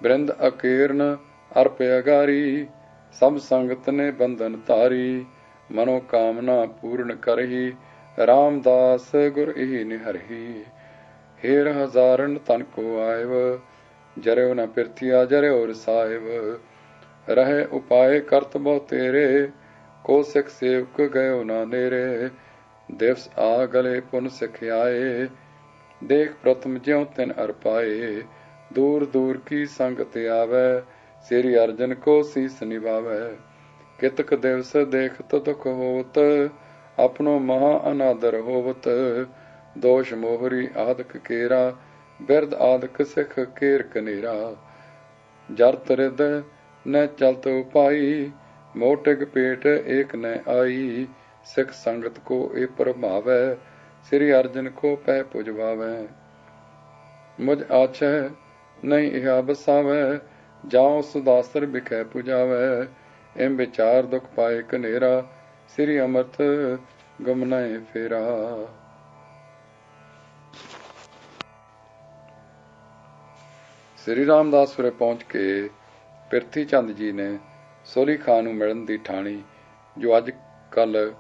ਬ੍ਰਿੰਦ ਅਕੀਰਨ ਅਰਪ ਅਗਾਰੀ, ਸਭ ਸੰਗਤ ਨੇ ਬੰਧਨ ਧਾਰੀ, ਮਨੋ ਕਾਮਨਾ ਪੂਰਨ ਕਰਹੀ, ਰਾਮਦਾਸ ਗੁਰ ਇਹੀ ਨਿਹਰਹੀ। ਹੇਰ ਹਜ਼ਾਰਨ ਤਨ ਕੋ ਆਇਵ, ਜਰਿਓ ਨ ਪਿਰਥਿਆ ਜਰਿਓ ਰਸਾਇਵ, ਰਹੇ ਉਪਾਏ ਕਰਤ ਬਹੁ ਤੇਰੇ, ਕੋ ਸਿੱਖ ਸੇਵਕ ਗਇਓ ਨਾ ਨੇਰੇ। ਦਿਵਸ ਆ ਗਲੇ ਪੁਨ ਸਿਖਿਆਏ, ਦੇਖ ਪ੍ਰਥਮ ਜਿਉ ਤਿਨ ਅਰਪਾਏ, ਦੂਰ ਦੂਰ ਕੀ ਸੰਗਤ ਆਵੈ, ਸ੍ਰੀ ਅਰਜਨ ਕੋ ਸੀਸ ਨਿਵਾਵੈ। ਕਿਤਕ ਦਿਵਸ ਦੇਖਤ ਦੁਖ ਹੋਵਤ, ਆਪਣੋ ਮਹਾ ਅਨਾਦਰ ਹੋਵਤ, ਦੋਸ਼ ਮੋਹਰੀ ਆਦਿਕ ਕੇਰਾ, ਬਿਰਦ ਆਦਿਕ ਸਿੱਖ ਕੇਰ ਕਨੇਰਾ। ਜਰਤ ਰਿਦ ਨ ਚਲਤ ਉਪਾਈ, ਮੋਟਿਕ ਪੇਟ ਏਕ ਨ ਆਈ, ਸਿੱਖ ਸੰਗਤ ਕੋ ਇਹ ਪ੍ਰਭਾਵੈ, ਸ੍ਰੀ ਅਰਜਨ ਕੋ ਪੈ ਪੁਜਵਾਵੈ। ਮੁਝ ਆਛੈ ਨਹੀਂ ਇਹਾ ਬਸਾਵੈ, ਜਾਉ ਸੁਦਾਸਰ ਬਿਖੈ ਪੁਜਾਵੈ, ਇਮ ਵਿਚਾਰ ਦੁਖ ਪਾਏ ਕਨੇਰਾ, ਸ੍ਰੀ ਅੰਮ੍ਰਿਤ ਗੁਮਨੈ ਫੇਰਾ। ਸ੍ਰੀ ਰਾਮਦਾਸਪੁਰੇ ਪਹੁੰਚ ਕੇ ਪਿਰਥੀ ਚੰਦ ਜੀ ਨੇ ਸੋਲੀ ਖਾਂ ਨੂੰ ਮਿਲਣ ਦੀ ਠਾਣੀ, ਜੋ ਅੱਜ ਕੱਲ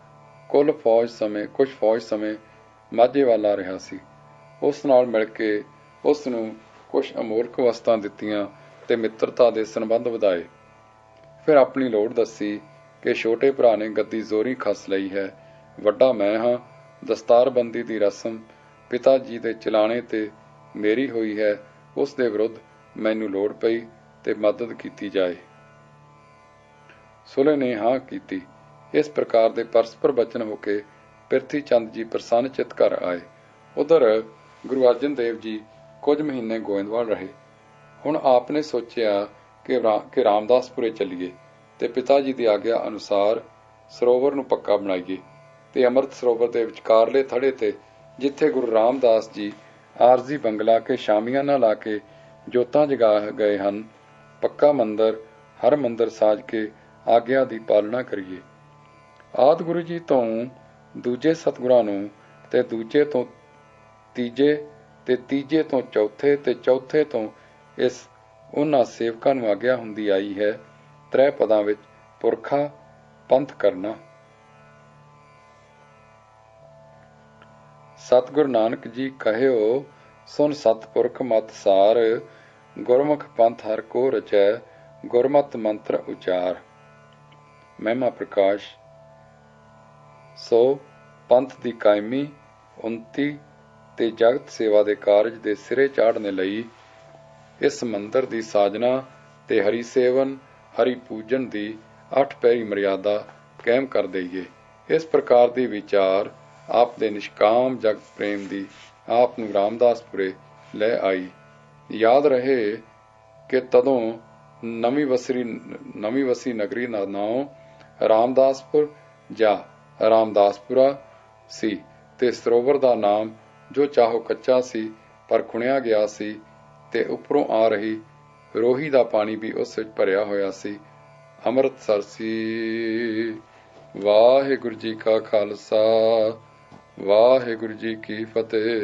ਕੁਝ ਫੌਜ ਸਮੇਂ ਮਾਝੇ ਵੱਲ ਆ ਰਿਹਾ ਸੀ। ਉਸ ਨਾਲ ਮਿਲ ਕੇ ਉਸ ਨੂੰ ਕੁਝ ਅਮੋਲਕ ਵਸਤਾਂ ਦਿੱਤੀਆਂ ਤੇ ਮਿੱਤਰਤਾ ਦੇ ਸੰਬੰਧ ਵਧਾਏ। ਫਿਰ ਆਪਣੀ ਲੋੜ ਦੱਸੀ ਕਿ ਛੋਟੇ ਭਰਾ ਨੇ ਗੱਦੀ ਜ਼ੋਰੀ ਖੱਸ ਲਈ ਹੈ, ਵੱਡਾ ਮੈਂ ਹਾਂ, ਦਸਤਾਰਬੰਦੀ ਦੀ ਰਸਮ ਪਿਤਾ ਜੀ ਦੇ ਚਲਾਣੇ ਤੇ ਮੇਰੀ ਹੋਈ ਹੈ, ਉਸ ਦੇ ਵਿਰੁੱਧ ਮੈਨੂੰ ਲੋੜ ਪਈ ਤੇ ਮਦਦ ਕੀਤੀ ਜਾਏ। ਸੁਲੇ ਨੇ ਹਾਂ ਕੀਤੀ। ਇਸ ਪ੍ਰਕਾਰ ਦੇ ਪਰਸਪਰ ਬਚਨ ਹੋ ਕੇ ਪਿਰਥੀ ਚੰਦ ਜੀ ਪ੍ਰਸੰਨ ਚਿਤ ਘਰ ਆਏ। ਉਧਰ ਗੁਰੂ ਅਰਜਨ ਦੇਵ ਜੀ ਕੁਝ ਮਹੀਨੇ ਗੋਇੰਦਵਾਲ ਰਹੇ। ਹੁਣ ਆਪ ਨੇ ਸੋਚਿਆ ਕਿ ਰਾਮਦਾਸਪੁਰੇ ਚੱਲੀਏ ਤੇ ਪਿਤਾ ਜੀ ਦੀ ਆਗਿਆ ਅਨੁਸਾਰ ਸਰੋਵਰ ਨੂੰ ਪੱਕਾ ਬਣਾਈਏ ਤੇ ਅੰਮ੍ਰਿਤ ਸਰੋਵਰ ਦੇ ਵਿਚਕਾਰਲੇ ਥੜੇ ਤੇ, ਜਿੱਥੇ ਗੁਰੂ ਰਾਮਦਾਸ ਜੀ ਆਰਜ਼ੀ ਬੰਗਲਾ ਕੇ ਸ਼ਾਮੀਆਨਾ ਲਾ ਕੇ ਜੋਤਾਂ ਜਗਾ ਗਏ ਹਨ, ਪੱਕਾ ਮੰਦਰ ਹਰ ਮੰਦਰ ਸਾਜ ਕੇ ਆਗਿਆ ਦੀ ਪਾਲਣਾ ਕਰੀਏ। ਆਦਿ ਗੁਰੂ ਜੀ ਤੋਂ ਦੂਜੇ ਸਤਿਗੁਰਾਂ ਨੂੰ ਤੇ ਦੂਜੇ ਤੋਂ ਤੀਜੇ ਤੇ ਤੀਜੇ ਤੋਂ ਚੌਥੇ ਤੇ ਚੌਥੇ ਤੋਂ ਇਸ ਉਹਨਾਂ ਸੇਵਕਾਂ ਨੂੰ ਆਗਿਆ ਹੁੰਦੀ ਆਈ ਹੈ, ਤ੍ਰੈ ਪਦਾਂ ਵਿੱਚ ਪੁਰਖਾ ਪੰਥ ਕਰਨਾ। ਸਤਿਗੁਰੂ ਨਾਨਕ ਜੀ ਕਹਿਓ, ਸੁਨ ਸਤਿਪੁਰਖ ਮਤ ਸਾਰ, ਗੁਰਮੁਖ ਪੰਥ ਹਰ ਕੋ ਰਚੈ, ਗੁਰਮਤਿ ਮੰਤਰ ਉਚਾਰ। ਮਹਿਮਾ ਪ੍ਰਕਾਸ਼। ਸੋ ਪੰਥ ਦੀ ਕਾਇਮੀ, ਉੱਨਤੀ ਤੇ ਜਗਤ ਸੇਵਾ ਦੇ ਕਾਰਜ ਦੇ ਸਿਰੇ ਚਾੜ੍ਹਨ ਲਈ ਇਸ ਮੰਦਰ ਦੀ ਸਾਜਨਾ ਤੇ ਹਰੀ ਸੇਵਨ, ਹਰੀ ਪੂਜਨ ਦੀ 8 ਪੈਰੀ ਮਰਿਆਦਾ ਕਾਇਮ ਕਰ ਦਈਏ। ਇਸ ਪ੍ਰਕਾਰ ਦੀ ਵਿਚਾਰ ਆਪ ਦੇ ਨਿਸ਼ਕਾਮ ਜਗ ਪ੍ਰੇਮ ਦੀ ਆਪ ਨੂੰ ਰਾਮਦਾਸਪੁਰੇ ਲੈ ਆਈ। ਯਾਦ ਰਹੇ ਕਿ ਤਦੋਂ ਨਵੀਂ ਵਸੀ ਨਗਰੀ ਦਾ ਨਾਮ ਰਾਮਦਾਸਪੁਰ ਜਾਂ ਰਾਮਦਾਸਪੁਰਾ ਸੀ ਤੇ ਸਰੋਵਰ ਦਾ ਨਾਮ ਜੋ ਚਾਹੋ ਕੱਚਾ ਸੀ ਪਰ ਖੁਣਿਆ ਗਿਆ ਸੀ ਤੇ ਉੱਪਰੋਂ ਆ ਰਹੀ ਰੋਹੀ ਦਾ ਪਾਣੀ ਵੀ ਉਸ ਵਿੱਚ ਭਰਿਆ ਹੋਇਆ ਸੀ। ਅੰਮ੍ਰਿਤਸਰ ਸੀ। ਵਾਹਿਗੁਰੂ ਜੀ ਕਾ ਖਾਲਸਾ, ਵਾਹਿਗੁਰੂ ਜੀ ਕੀ ਫਤਿਹ।